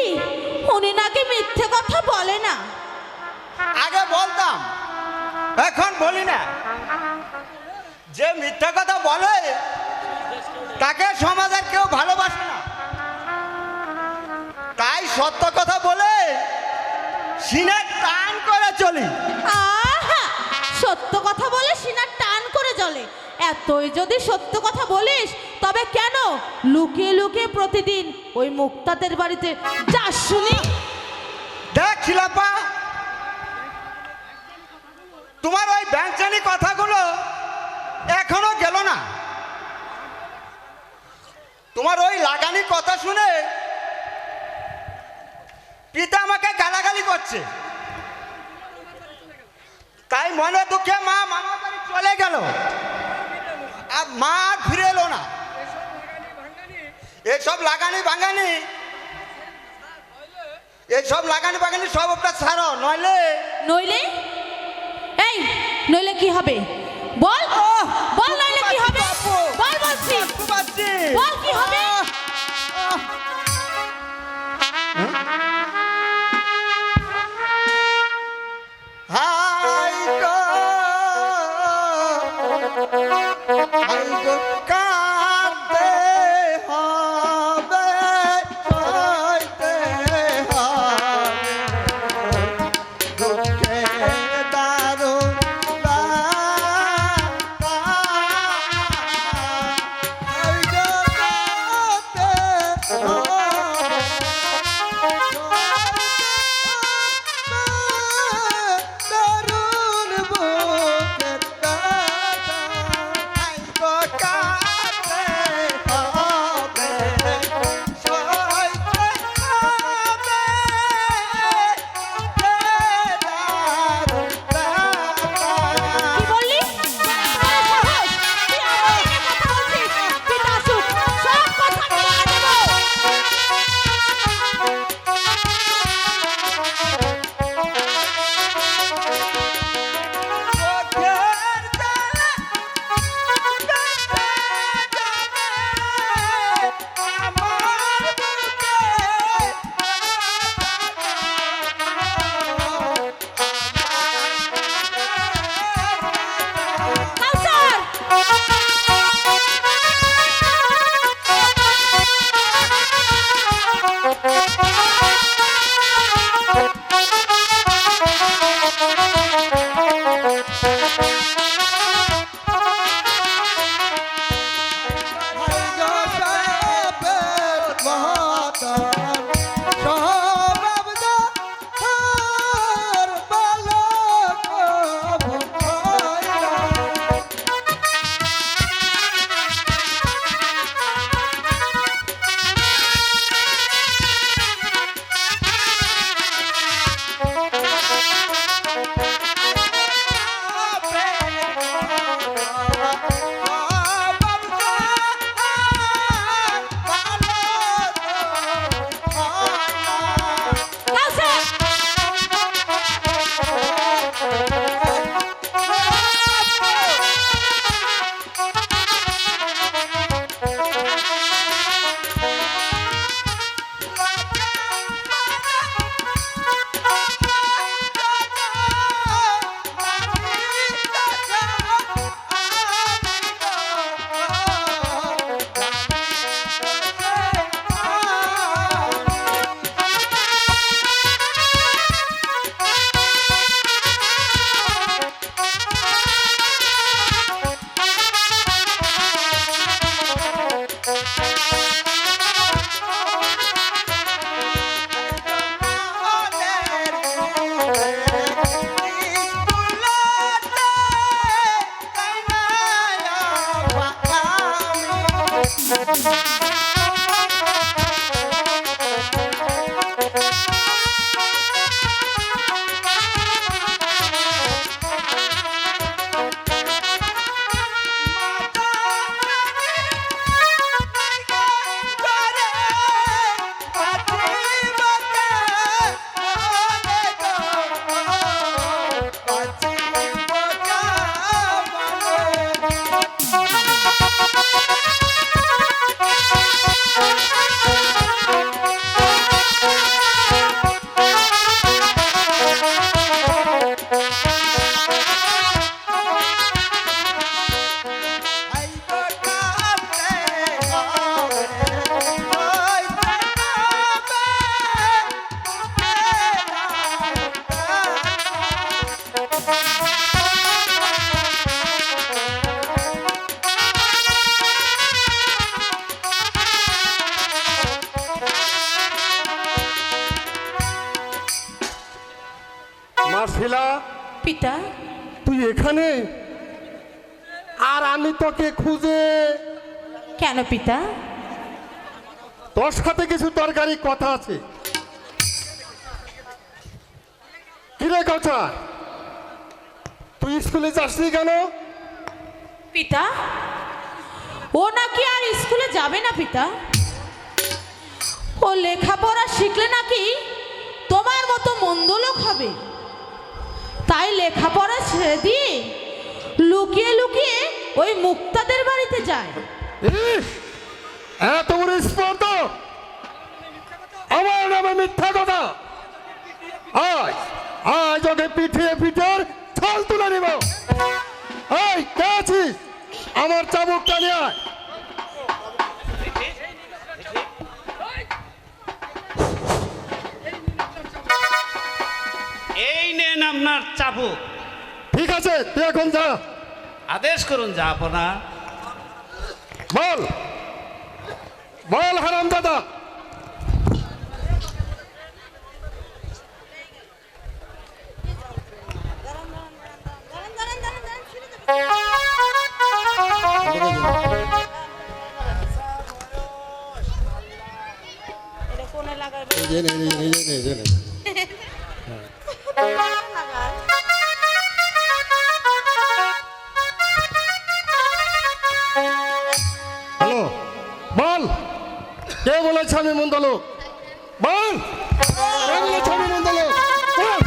উনি নাকি মিথ্যে কথা বলে না। আগে বলতাম, এখন বলি না। যে মিথ্যা কথা বলে তাকে সমাজের কেউ ভালোবাসে না, তাই সত্য কথা বলে সিনে টান করে চলি। আহা, সত্য কথা বলে সিনার টান করে জ্বলে। এতই যদি সত্য কথা বলিস তবে কেন লুকিয়ে লুকিয়ে প্রতিদিন ওই মুক্তাদের বাড়িতে যাস শুনি? দেখ খিলাপা, তোমার ওই ব্যাংচানি কথাগুলো এখনো গেল না। তোমার ওই লাগানি কথা শুনে পিতা আমাকে গালাগালি করছে, তাই মনে দুঃখে মা মামার বাড়ি চলে গেল, আর মা আর ফিরে এলো না। এসব লাগানি ভাঙানি, এইসব লাগানি বাগানি সব একটা ছাড়ো, নইলে নইলে এই নইলে কি হবে বল? বল নইলে কি হবে? বল বলছি, বল কি হবে? হাই গো, হাই গো, কাঁদতে হবে, সইতে হবে, দুঃখে দারুণ ব্যথা। হাই গো, কাঁদতে হবে, দারুণ বুকের ব্যথা। হাই গো, কাঁদতে হবে, সইতে হবে, দারুণ ব্যথা। কি বললি? সাহস! তুই আমার দিকে কথা বলছিস? পিতা আসুক, সব কথা মিলিয়ে দেবো। চোখের জলে ভেসে যাবে আমার বুকে। কাউসার! কাউসার! শিলা, পিতা তুই এখানে? আর আমি তোকে খুঁজে। কেন পিতা? তোর সাথে কিছু তরকারি কথা আছে। কিরে কথা, তুই স্কুলে যাসনি কেন? পিতা ও নাকি আর স্কুলে যাবে না পিতা। ও লেখাপড়া শিখলে নাকি তোমার মতো মন্দ লোক হবে, তাই লেখাপড়া ছেড়ে দিয়ে লুকিয়ে লুকিয়ে ওই মুক্তাদের বাড়িতে যায়। ইস, এত বড় স্পর্ধা আমার নামে মিথ্যা কথা। আজ আজ ওকে পিঠিয়ে পিঠের ছাল তুলে নিব। এই কে আছিস? আমার চাবুকটা নিয়ে আয়। এই নেন আপনার চাবুক। ঠিক আছে, তুই এখন যা। আদেশ করুন জাহাপনা। বল বল হারাম দাদা। হ্যালো, বল কে বলেছে আমি মন্দ লোক? বল কে বলেছে আমি মন্দ লোক? বল।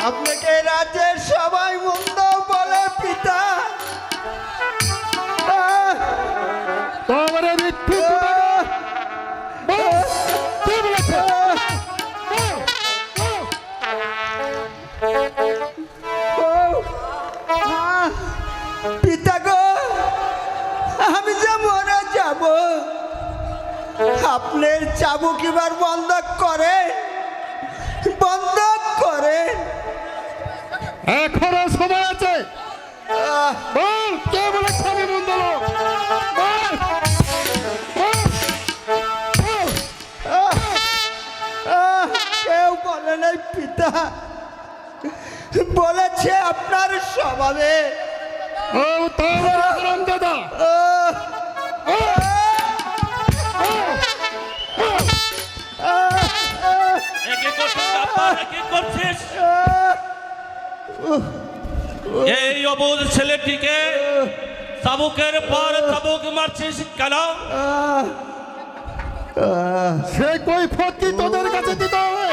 আপনাকে রাজ্যের সবাই মন্দ বলে পিতা। তোমার মিথ্যে কথা। বল কে বলেছে? পিতা গো, আমি যে মরে যাব, আপনার চাবুক এবার বন্ধ করে, বন্ধ করে। এখনো সময় আছে। বল কে বলেছে আমি মন্দ লোক? বল বল, বল। কেউ বলে নাই পিতা, বলেছে আপনার স্বভাবে। ও তোমার হারাম দাদা। একে করছিস বাবা, একে করছিস? এই অবুঝ ছেলেটিকে চাবুকের পর চাবুক মারছিস কেন? সে কই ফকি তোদের কাছে দিতে হবে?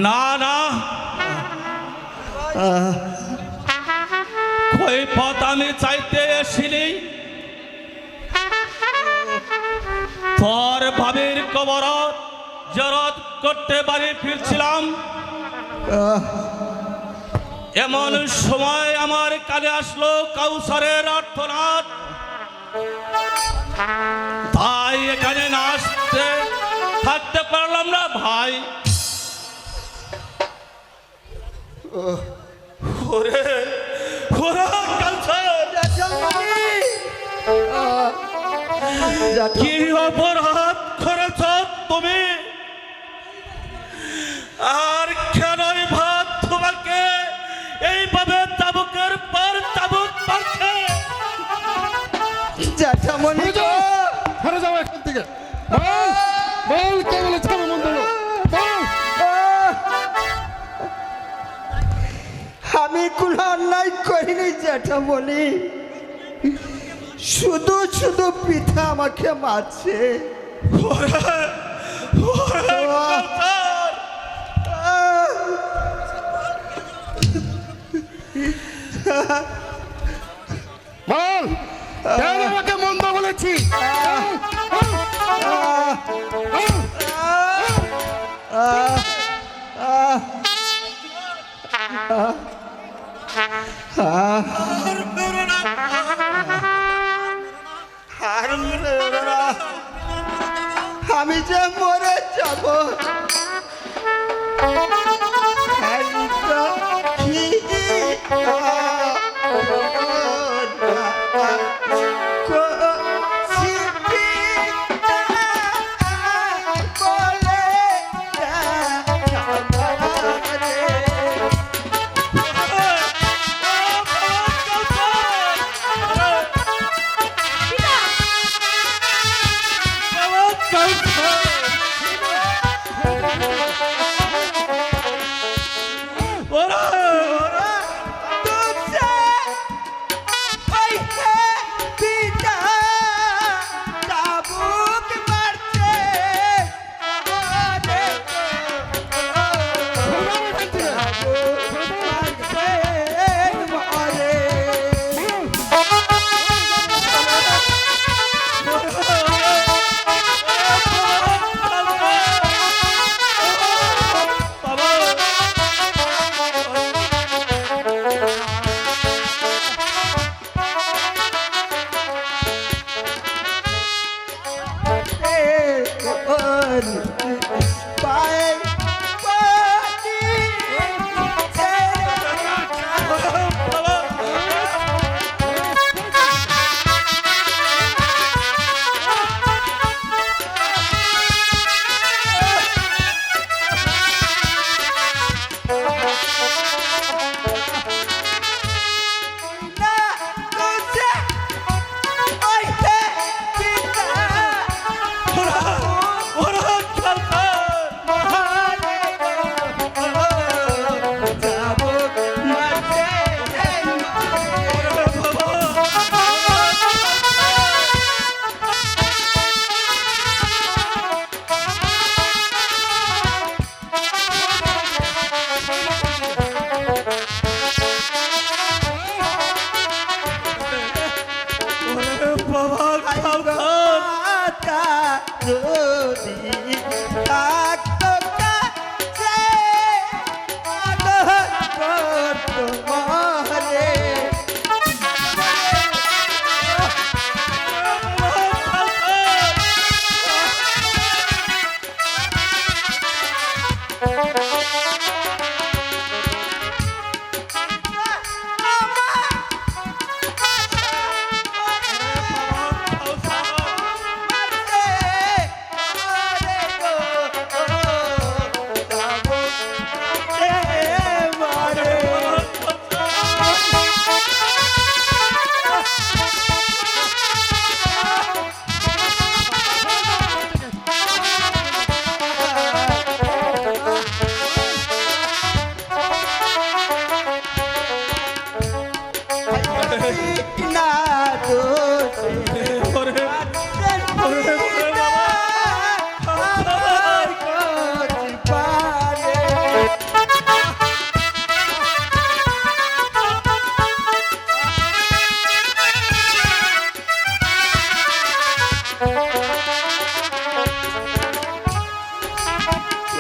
না না, কৈফত আমি চাইতে এসিনি। তোর ভাবির কবরত জরত করতে বাড়ি ফিরছিলাম, এমন সময় আমার কানে আসলো কাউসারের আর্তনাদ। তাই এখানে না আসতে থাকতে পারলাম না ভাই। ওরে ওরে কাউসার, কি অপরাধ করেছ তুমি? আর কেনই ভাত তোমাকে এইভাবে চাবুকের পর চাবুক মারছে? জ্যাঠামণি গো, সরে যাও এখান থেকে। বল বল কে বলেছে আমি মন্দ লোক? বল। আমি কোনো অন্যায় করিনি জ্যাঠামণি, শুধু শুধু পিতা আমাকে মারছে। বল কেন আমাকে মন্দ বলেছি? আমি যে মরে যাব, কি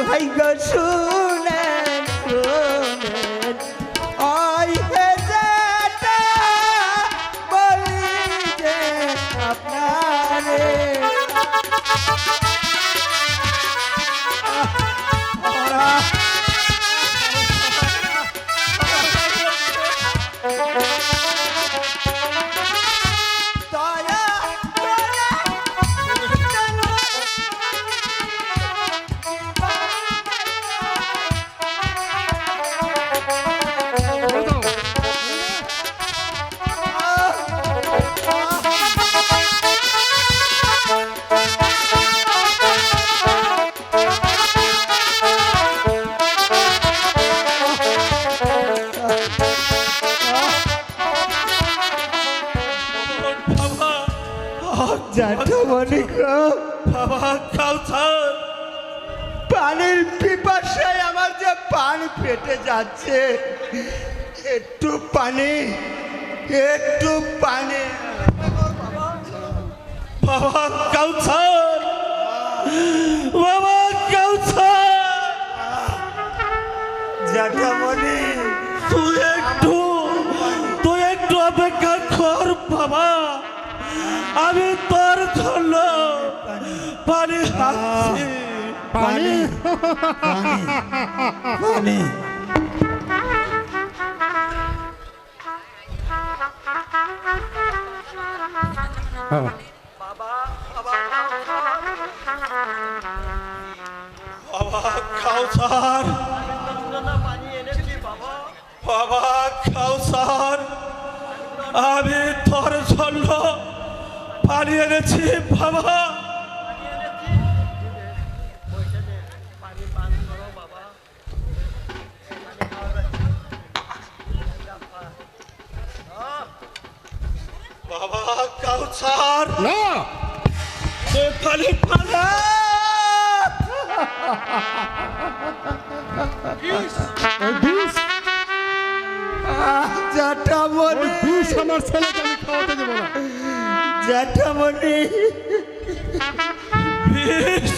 ভাই গো শুনেন শুনেন ওই হে যেটা বলি যে আপনারে দয়া বাবা জ্যাঠামণি গো, বাবা কাউসার পানির পিপাসায় আমার যে পানি পেটে যাচ্ছে, একটু পানি একটু পানি। বাবা কাউসার বাবা কাউসার জ্যাঠামণি তুই একটু অপেক্ষা কর বাবা, আমি তোর জন্য পানি হাঁকছি। পানি পানি বাবা কাউসার বাবা কাউসার আমি তোর জন্য পানি এনেছি বাবা। বাবা কাউসার না তুই পানি পানা ওই বিষ জ্যাঠামণি বিষ আমার ছেলেকে আমি খাওয়াতে দেবো না। জ্যাঠামণি বিষ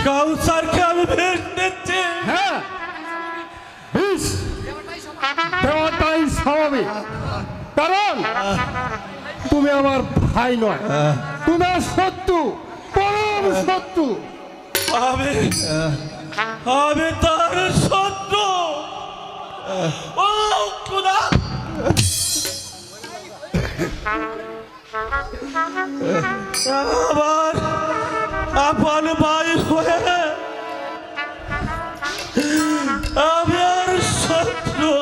কাউসারকে আমি বিষ দিচ্ছি। হ্যাঁ বিষ দেওয়াটাই স্বাভাবিক, কারণ তুমি আমার ভাই নয়, তুমি আমার শত্রু, পরম শত্রু। আমি তার শত্রু। ও খোদা আমার আপন ভাই হয়ে আমি আর শত্রু।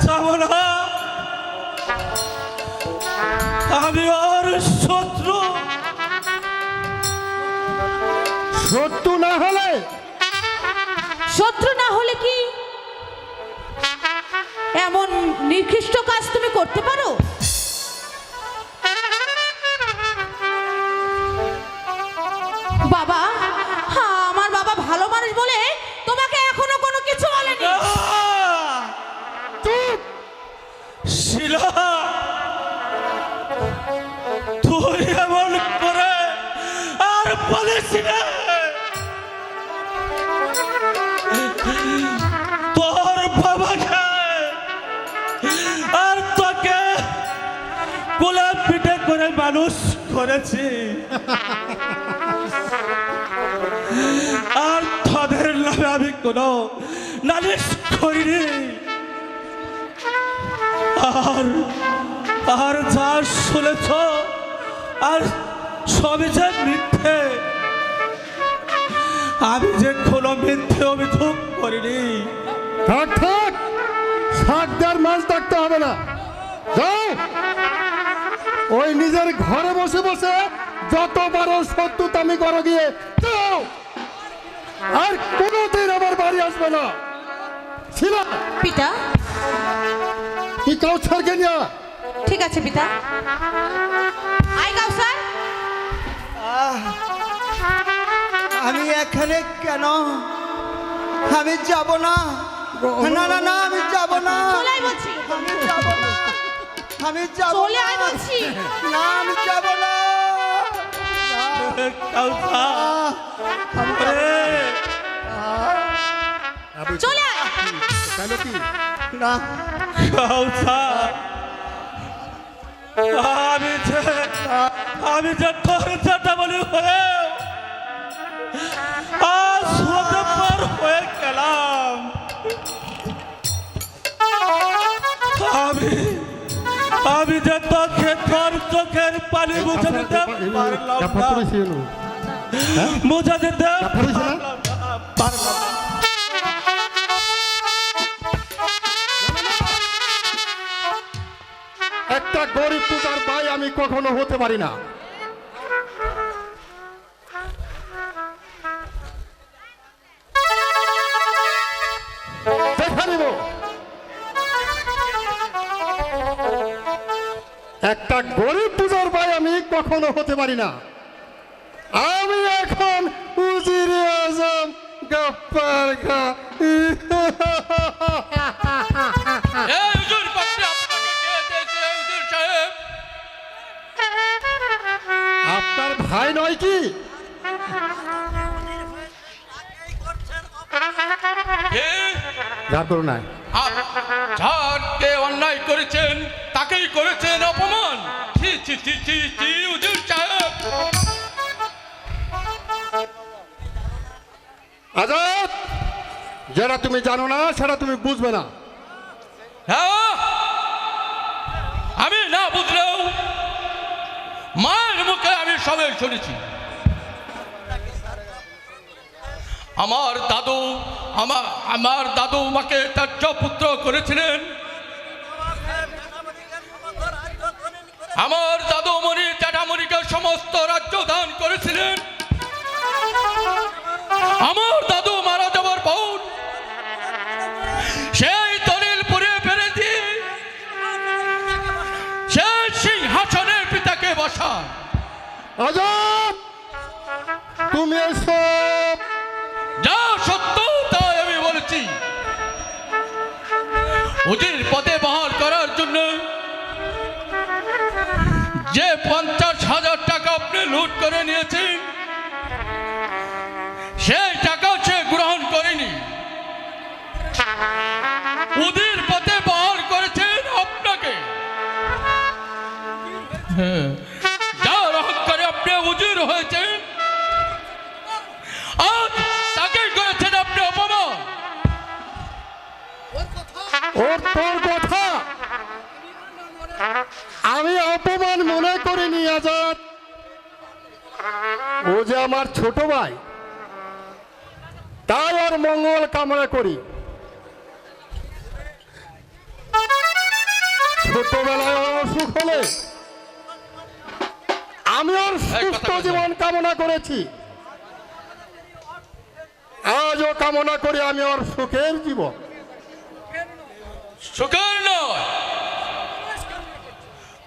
যাব না, আমি আর শত্রু। শত্রু না হলে শত্রু না হলে কি এমন নিকৃষ্ট কাজ তুমি করতে পারো? বাবা, হ্যাঁ, আমার বাবা ভালো মানুষ বলে তোমাকে এখনো কোনো কিছু বলেনি। শিলা, তুই এমন করে আর বলিস না। তোর বাবাকে আর তোকে কোলে পিঠে করে মানুষ করেছি, আর তোদের নামে আমি কোনো নালিশ করিনি। আর যা শুনেছ আর সবই যে মিথ্যে, আমি যে কোনো মিথ্যে অভিযোগ করিনি। থাক থাক, শাক দেওয়ার মাছ ডাকতে হবে না, যাও ওই নিজের ঘরে বসে বসে যত পারো শত্রুতামি করো গিয়ে যাও, আর কোনোদিন আমার বাড়ি আসবে না। ছিল পিতা, কি কাউসারকে নিয়ে ঠিক আছে পিতা। আই কাউসার, আমি এখানে কেন? আমি যাব না, না না না, আমি যাব না, চলে আয় বলছি, আমি যাব না, আমি যাব চলে না, আয় বলছি। না আমি যাব না, কাউসা চলে আয়। না কাউসা আমি যে তোর যেটা বলি হয়ে আজ হতে পার হয়ে গেলাম। আমি যে তোকে তোর চোখের পানি মুছে দিতে পারলাম না, মুছে দিতে পারলাম না। একটা গরিব পূজার ভাই আমি কখনো হতে পারি না। দেখা নিব একটা গরিব পূজার ভাই আমি কখনো হতে পারি না। আমি এখন উজিরে আজম গপ্পার খা। এই হুজুর পাত্রে আপনাকে কে দিয়েছে হুজুর সাহেব? আপনার ভাই নয় কি? কে? যা করো না, যাকে অন্যায় করেছেন তাকেই করেছেন অপমান। ছি ছি ছি ছি ছি হুজুর সাহেব। আজাদ, যেটা তুমি জানো না সেটা তুমি বুঝবে না। হ্যাঁ, আমি না বুঝলেও মায়ের মুখে আমি সবে শুনেছি। আমার দাদু মাকে ত্যায্য পুত্র করেছিলেন। আমার দাদুমণি জ্যাঠামণিকে সমস্ত রাজ্য দান করেছিলেন। আমার দাদু মারা যাবার পর সেই দলিল পুড়িয়ে ফেলে দিয়ে সেই সিংহাসনের পিতাকে বসান। আজাদ, তুমি এসব যা সত্য তাই আমি বলেছি। ওদের পদে বহাল করার জন্য যে 50,000 টাকা আপনি লুট করে নিয়েছেন সেই টাকা সে গ্রহণ করেনি। ওদের পথে বহাল করেছেন আপনাকে। হ্যাঁ, যার অহংকারে আপনি উজির হয়েছেন আর তাকেই করেছেন আপনি অপমান। ওর তোর কথা আমি অপমান মনে করিনি আজাদ। ও যে আমার ছোট ভাই, তাই ওর মঙ্গল কামনা করি। ছোটবেলায় ওর অসুখ হলে আমি ওর সুস্থ জীবন কামনা করেছি। আজও কামনা করি আমি ওর সুখের জীবন। সুখের নয়,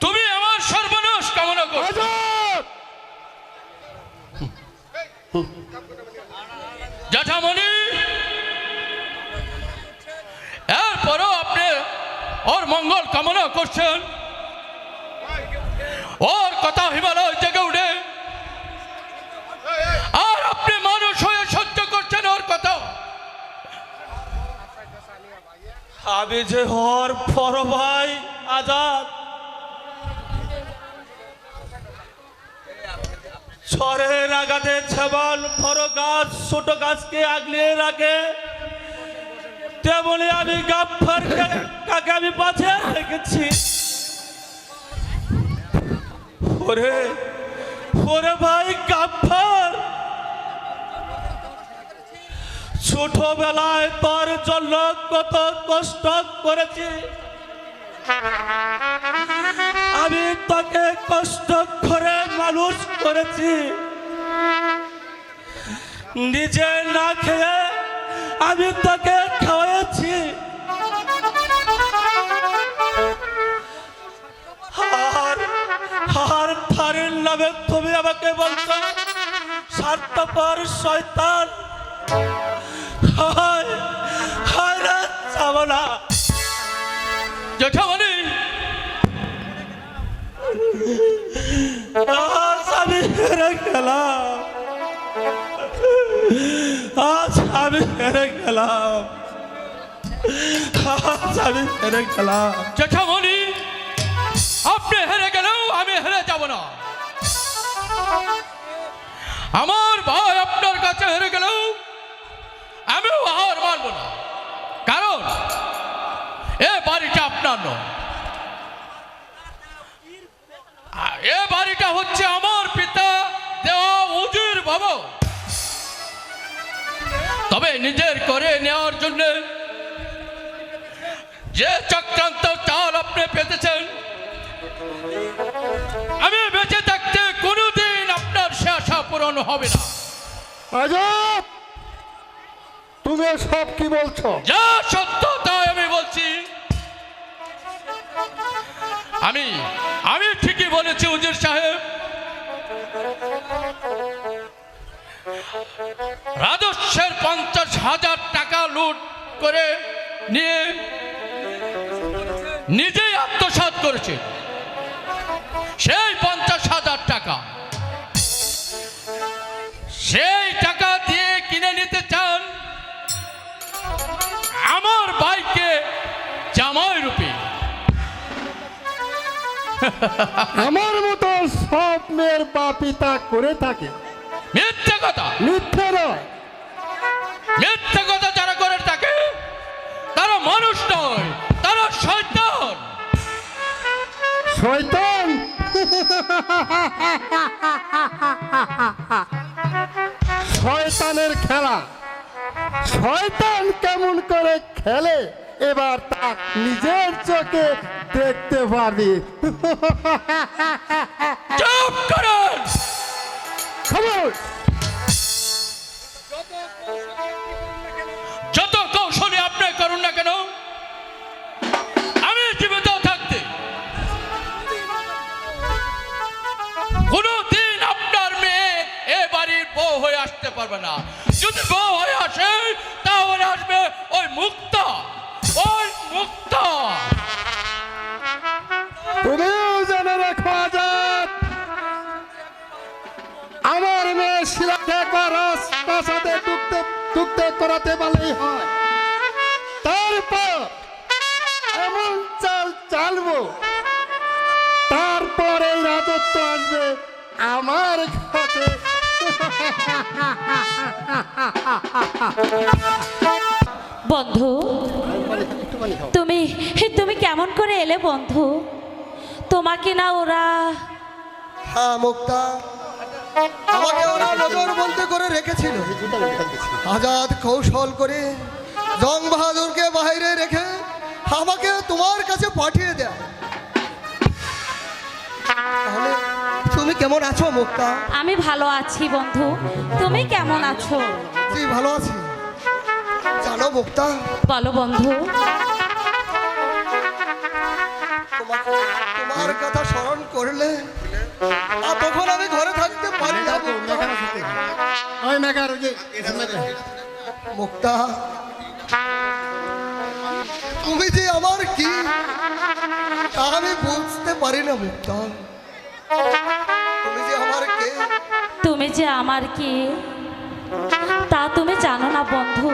তুমি আমার সর্বনাশ কামনা করো। আজাদ, জ্যাঠামণি, এরপরও আপনি ওর মঙ্গল কামনা করছেন। ওর কথা হিমালয় জেগে উঠে আর আপনি মানুষ হয়ে সহ্য করছেন ওর কথা। আমি যে হর বড় ভাই আজাদ, ঝড়ের আঘাতে যেমন বড় গাছ ছোট গাছকে আগলিয়ে রাখে, তেমনি আমি গাফফার কাকে আমি বাঁচিয়ে রেখেছি। ওরে ওরে ভাই গাফফার, ছোটবেলায় তোর জন্য কত কষ্ট করেছি। আমি তোকে কষ্ট করে মানুষ করেছি। নিজে না খেয়ে আমি তোকে খাওয়াইছি। আর থারের নামে তুমি আমাকে বলছো স্বার্থপর শয়তান, হায় হায় না যাব না। জেঠামণি, আজ আমি হেরে গেলাম, আজ আমি হেরে গেলাম, আজ আমি হেরে গেলাম। জেঠামণি, আপনি হেরে গেলেও আমি হেরে যাব না। আমার ভাই আপনার কাছে হেরে গেলেও আমিও হার মানব না, কারণ এ বাড়িটা আপনার নয়। এ বাড়িটা হচ্ছে আমার পিতা দেওয়া উজির ভবন। তবে নিজের করে নেওয়ার জন্য যে চক্রান্ত চাল আপনি পেতেছেন, আমি বেঁচে থাকতে কোনোদিন আপনার সে আশা পূরণ হবে না। আজব, তুমি সব কি বলছো? যা সত্য তাই আমি বলছি। আমি ঠিকই বলেছি উজির সাহেব। রাজস্বের 50,000 টাকা লুট করে নিয়ে নিজেই আত্মসাৎ করেছে। সেই 50,000 টাকা, সেই টাকা দিয়ে কিনে নিতে চান আমার ভাইকে জামাই রূপে। আমার মতো সব মেয়ের বাপিতা করে থাকে। মিথ্যে কথা, মিথ্যে নয়। মিথ্যে কথা যারা করে থাকে তারা মানুষ নয়, তারা শয়তান। শয়তান? শয়তানের খেলা শয়তান কেমন করে খেলে এবার তা নিজের চোখে দেখতে পারবি। চুপ করুন। খবর, যত কৌশলী আপনি করুন না কেন, আমি জীবিত থাকতে কোনদিন আপনার মেয়ে এ বাড়ির বউ হয়ে আসতে পারবে না। যদি বউ হয়ে আসে তাহলে আসবে ওই মুক্তা, ওই মুক্তা। তুমিও জেনে রাখো আজাদ, আমার মেয়ে শিলাকে একবার রাজপ্রাসাদে ঢুকতে করাতে পারলেই হয়। তারপর এমন চাল চালবো, তারপর এই রাজত্ব আসবে আমার কাছে। বন্ধু, তুমি তুমি কেমন করে এলে বন্ধু? তোমাকে না ওরা হ্যাঁ মুক্তা, আমাকে ওরা নজর বলতে করে রেখেছিল। আজাদ কৌশল করে জং বাহাদুরকে বাইরে রেখে আমাকে তোমার কাছে পাঠিয়ে দেয়। তাহলে তুমি কেমন আছো মুক্তা? আমি ভালো আছি বন্ধু, তুমি কেমন আছো? তুই ভালো আছি জানো মুক্তা? বলো বন্ধু। তোমার কথা স্মরণ করলে আর তখন আমি ঘরে থাকতে পারি না মুক্তা। তুমি যে আমার কি তা আমি বুঝতে পারি না মুক্তা। তুমি যে আমার কে, তুমি যে আমার কি তা তুমি জানো না বন্ধু।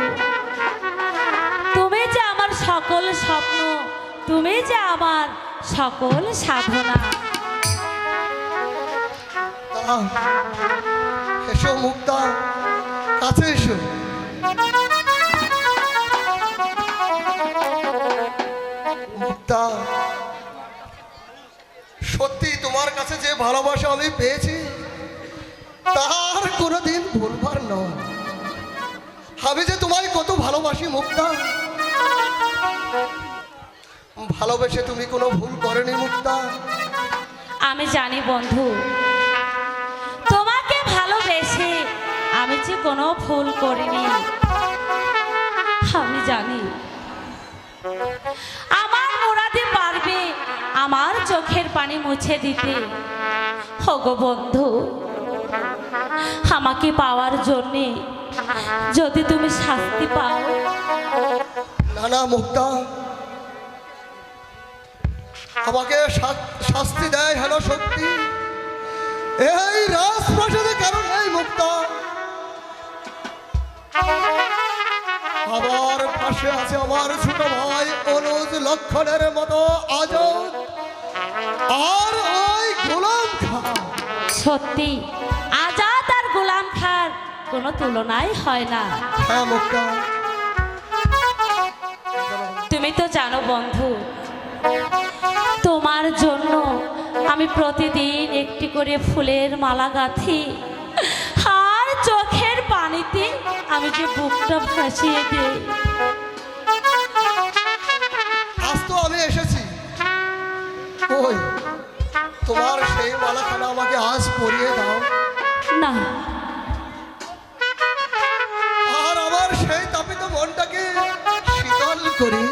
তুমি যে আমার সকল স্বপ্ন, তুমি যে আমার সকল সাধনা। এসো মুক্তা, কাছে এসো। মুক্তা, সত্যি তোমার কাছে যে ভালোবাসা আমি পেয়েছি তার কোনোদিন ভুলবার নয়। আমি যে তোমায় কত ভালোবাসি মুক্তা। ভালোবেসে তুমি কোনো ভুল করনি মুক্তা। আমি জানি বন্ধু, তোমাকে ভালোবেসে আমি যে কোনো ভুল করিনি। আমি জানি আমার মুরাদে পারবে আমার চোখের পানি মুছে দিতে। ওগো বন্ধু, আমাকে পাওয়ার জন্যে যদি তুমি শাস্তি পাও। না না মুক্তা, আমাকে শাস্তি দেয় হলো সত্যি এই রাজপ্রাসাদে, কারণ এই মুক্তা আমার পাশে আছে আমার ছোট ভাই অনুজ লক্ষণের মতো আজব, আর ওই গোলাম খাঁ। সত্যি আজাদ আর গোলাম খাঁর কোনো তুলনাই হয় না। হ্যাঁ মুক্তা, তুমি তো জানো বন্ধু, তোমার জন্য আমি প্রতিদিন একটি করে ফুলের মালা গাঁথি, আর চোখের পানিতে আমি যে বুকটা ভাসিয়ে দিই। আজ তো আমি এসেছি, ওই তোমার সেই মালাখানা আমাকে আজ পরিয়ে দাও, না, আর আমার সেই তাপিত মনটাকে শীতল করি।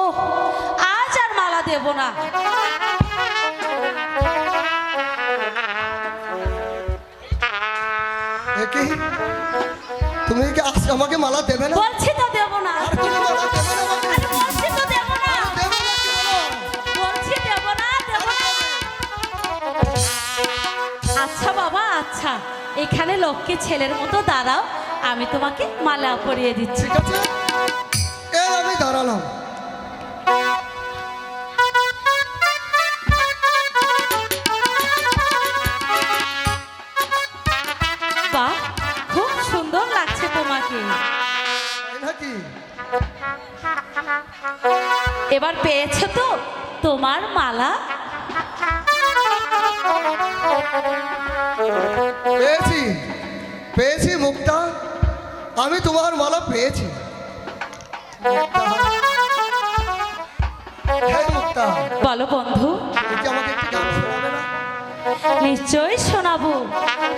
ও আজ আর মালা দেব না। কি তুমি কি আজ আমাকে মালা দেবে না? বলছি তো দেব না। আর তুমি মালা দেবে না আমাকে? আরে বলছি তো দেব না। দেবে না কি বলো? বলছি দেব না, দেব না। আচ্ছা বাবা, আচ্ছা, এখানে লক্ষ্মী ছেলের মতো দাঁড়াও, আমি তোমাকে মালা পরিয়ে দিচ্ছি। ঠিক আছে, এই আমি দাঁড়ালাম। বাহ, খুব সুন্দর লাগছে তোমাকে। তাই নাকি? এবার পেয়েছো তো তোমার মালা? পেয়েছি, পেয়েছি মুক্তা, আমি তোমার মালা পেয়েছি। মুক্তা, হ্যাঁ মুক্তা, বলো বন্ধু। তুমি কি আমাকে একটি গান শোনাবে না? নিশ্চয়ই শোনাবো।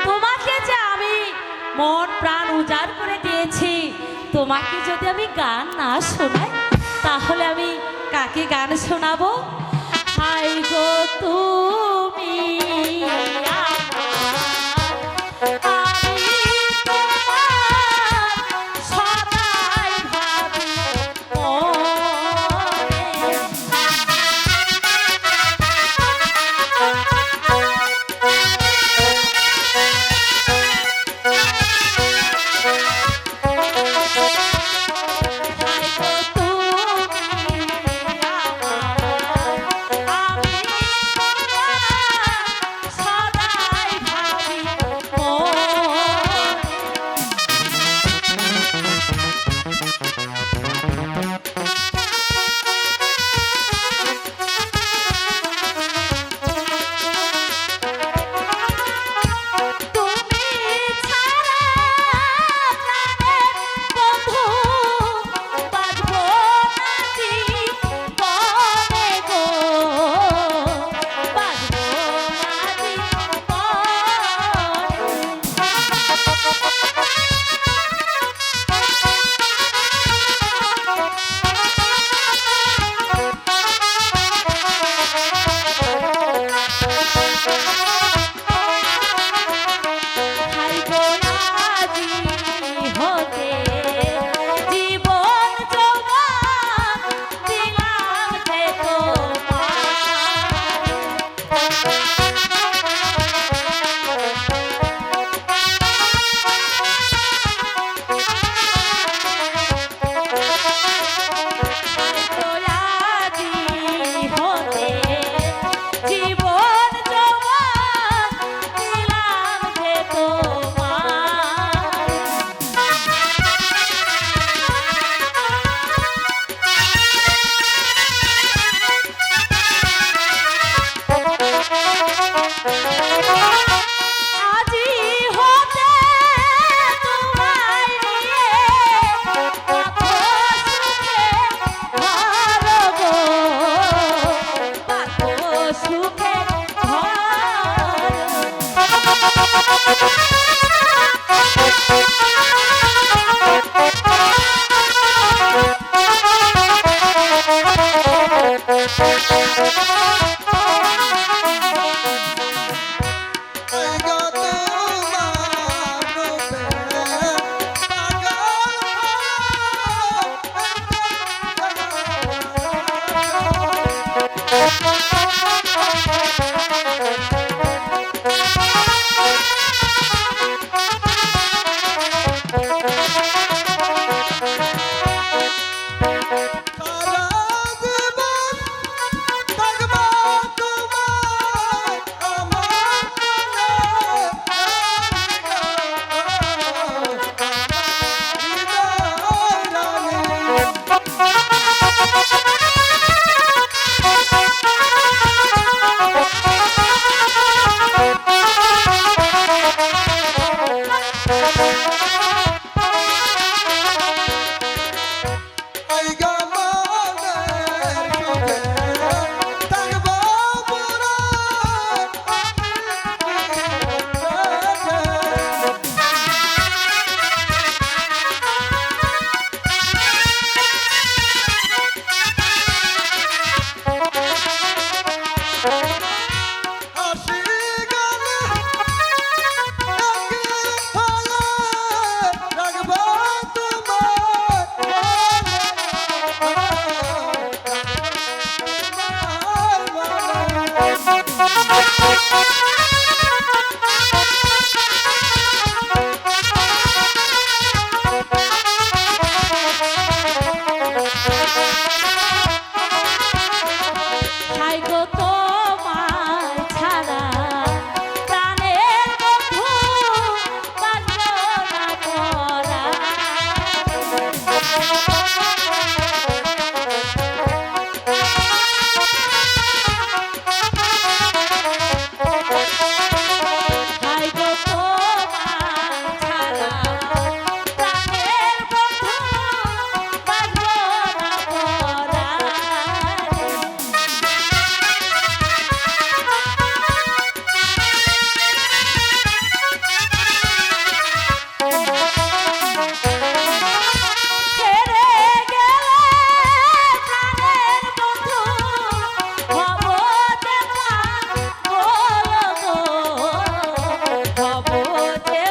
তোমাকে যে আমি মন প্রাণ উজাড় করে দিয়েছি, তোমাকে যদি আমি গান না শোনাই তাহলে আমি কাকে গান শোনাবো? হাই গো তুমি আমি তোমার সদাই ভাবি মনে। আমি এই গামানের সুখে থাকবো মোরা। হাসি গানে রাখবো হাই গো তোমার ছাড়া প্রাণের বন্ধু বাঁচবো না মোরা। হাই গো তোমার ছাড়া প্রাণের বন্ধু বাঁচবো না মোরা। ছেড়ে গেলে প্রাণের বন্ধু হব যে পাগল গো, হব যে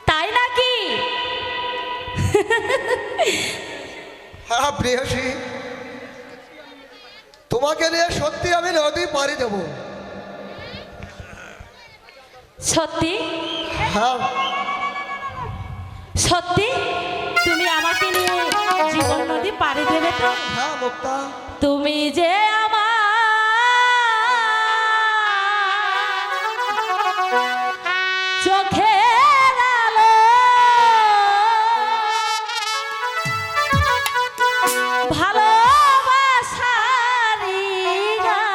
তাই নাকি? হ্যাঁ প্রিয়সী, তোমাকে নিয়ে সত্যি আমি নদী পাড়ি দেবো। সত্যি হ্যাঁ সত্যি তুমি আমাকে নিয়ে জীবন নদী পাড়ি দেবে তো? হ্যাঁ মুক্তা, তুমি যে আমার চোখের আলো, ভালোবাসারি গান।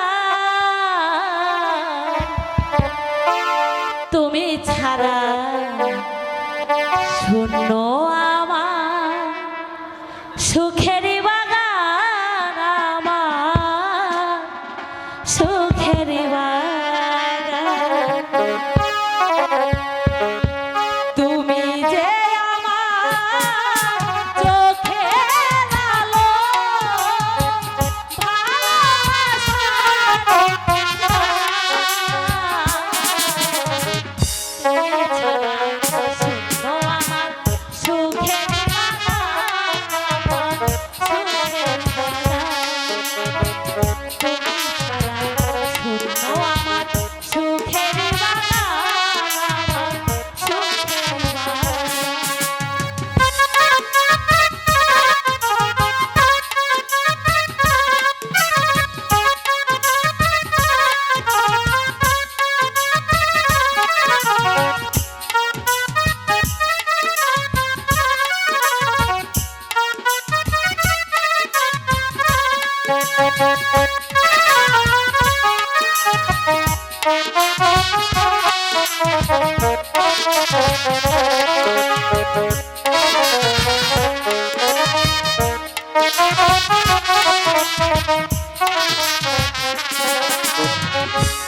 তুমি ছাড়া শূন্য আমার সুখের বাগান, আমার সুখের বাগান। তুমি যে আমার চোখের আলো, ভালোবাসার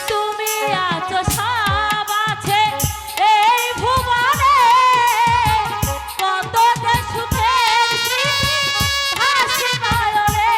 তুমি আছো সব আছে এই ভুবনে, কত যে সুখের স্মৃতি ভাসে নয়নে।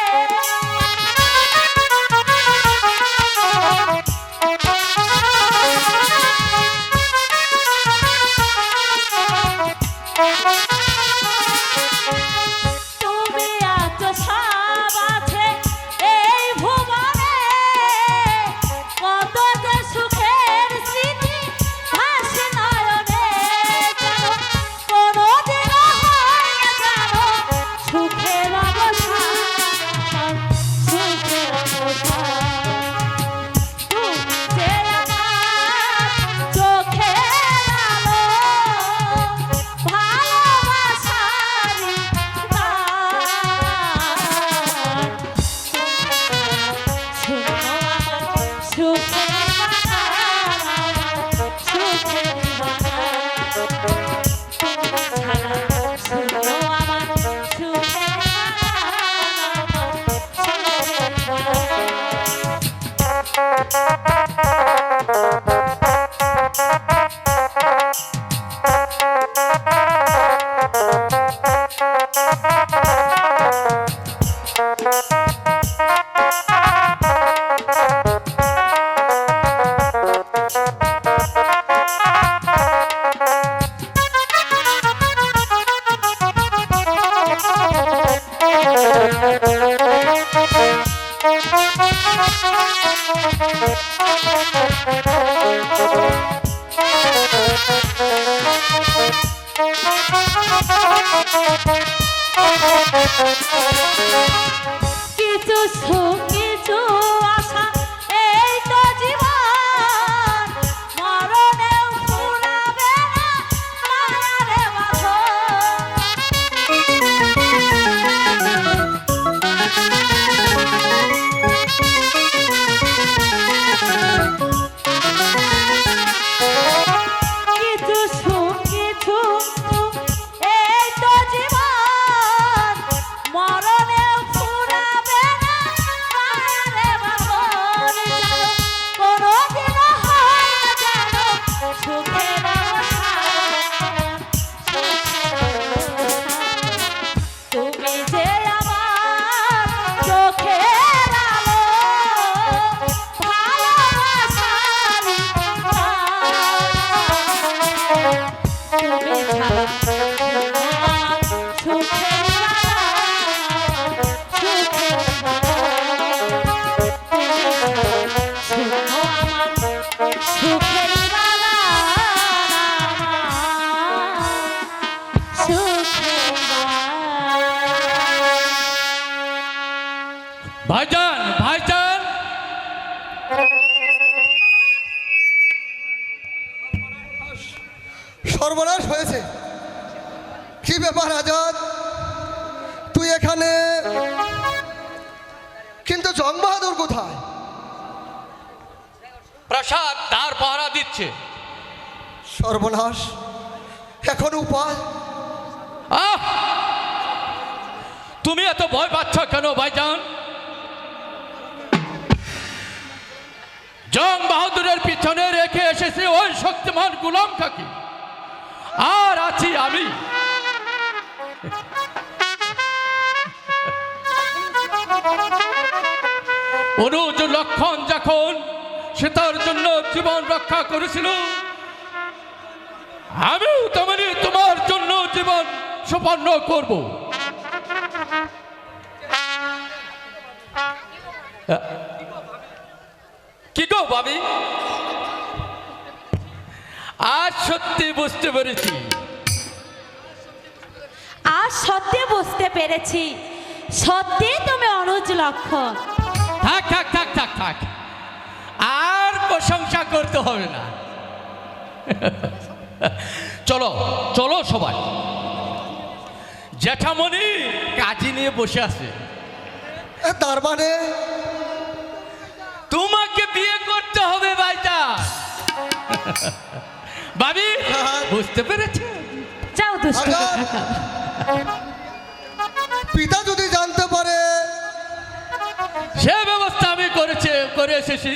কিছু সুখ কিছু আশা এই তো জীবন মরণেও ফুরাবে না মায়ারে কিছু সুখ কিছু এই তো জীবন মরণেও ফুরাবে না মায়ারে বাঁধন যেন কোনোদিনও হয় না যেন সুখের অবসান, তুমি যে আমার চোখের আলো ভালোবাসার তুমি ছাড়া আমার সুখের ভাইজান ভাইজান সর্বনাশ হয়েছে। কি ব্যাপার আজাদ, তুই এখানে? কিন্তু জং বাহাদুর কোথায়? প্রসাদ দ্বার পাহারা দিচ্ছে। সর্বনাশ, এখন উপায়? আহ তুমি এত ভয় পাচ্ছ কেন ভাইজান? জং বাহাদুরের পিছনে রেখে এসেছে ওই শক্তিমান গুলাম খাকি, আর আছি আমি। অনুজ লক্ষণ যখন সীতার জন্য জীবন রক্ষা করেছিল, আমিও তেমনি তোমার জন্য জীবন সুপন্ন করব। কি গো ভাবি, আজ সত্যি বুঝতে পেরেছি। আজ সত্যি বুঝতে পেরেছি, সত্যি তুমি অনুজ লক্ষণ। থাক থাক থাক থাক থাক, আর প্রশংসা করতে হবে না। চলো চলো সবাই, জ্যাঠামণি কাজী নিয়ে বসে আছে। তার মানে তোমাকে বিয়ে করতে হবে ভাইটা। ভাবি বুঝতে পেরেছে? যাও দুষ্ট আজাদ, পিতা যদি জানতে পারে? সে ব্যবস্থা আমি করে এসেছি।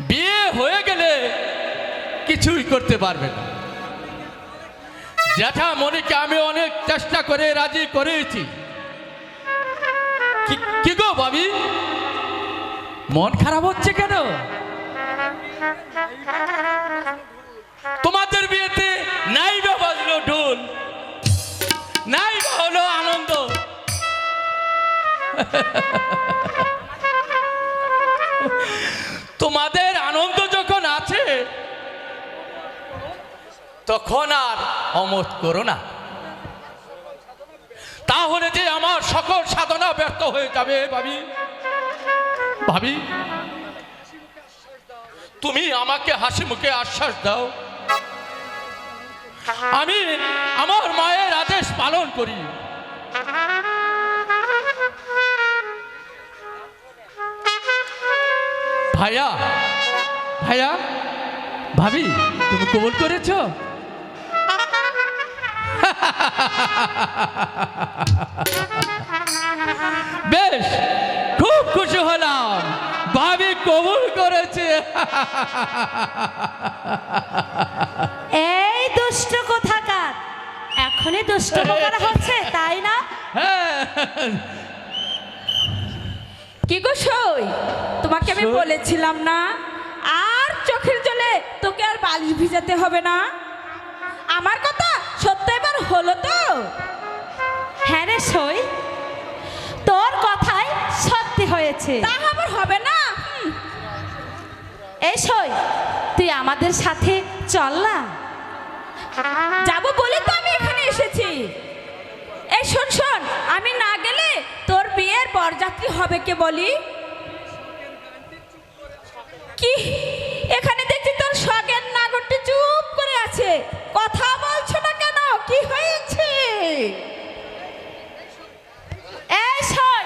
বিয়ে হয়ে গেলে কিছুই করতে পারবে না। জ্যাঠামণিকে আমি অনেক চেষ্টা করে রাজি করেছি। কি গো ভাবি, মন খারাপ হচ্ছে কেন? তোমাদের বিয়েতে নাই বা বাজলো ঢোল, নাই বা হলো আনন্দ। তোমাদের আনন্দ যখন আছে তখন আর অমত করো না, তাহলে যে আমার সকল সাধনা ব্যর্থ হয়ে যাবে। ভাবি ভাবি, তুমি আমাকে হাসি মুখে আশ্বাস দাও, আমি আমার মায়ের আদেশ পালন করি। ভাইয়া ভাইয়া, ভাবি তুমি কবুল করেছো? বেশ, খুব খুশি হলাম। ভাবি কবুল এই দুষ্ট কোথাকার, এখনই দুষ্ট করা হচ্ছে তাই না? হ্যাঁ, কি গো সই, তোমাকে আমি বলেছিলাম না আর চোখের জলে তোকে আর বালিশ ভিজাতে হবে না। আমার কথা সত্য এবার হলো তো? হ্যাঁ রে সই, তোর কথাই সত্যি হয়েছে। তা আবার হবে না? এই সই, তুই আমাদের সাথে চল না। যাবো বলে তো আমি এখানে এসেছি। এই শোন শোন, আমি না গেলে তোর বিয়ের বরযাত্রী হবে কে বলি? কি এখানে দেখছি তোর সগের নাগরটি চুপ করে আছে, কথা বলছো না কেন? কি হয়েছে? এই সই,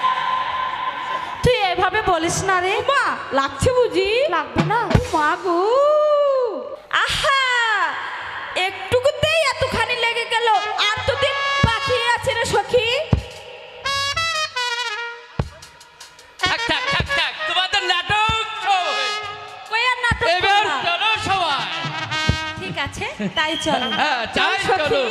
তুই এভাবে বলিস না রে। মা লাগছে বুঝি? লাগবে না? মা গো, আহা, একটুকুতেই এতখানি লেগে গেল, আর তো দিন বাকি আছে রে সখী। থাক থাক থাক থাক, তোমাদের নাটক সব হয়ে- কই আর নাটক এবার করবা? চলো সবাই। ঠিক আছে, তাই চল। হ্যাঁ, চাই চল চলো। সখী।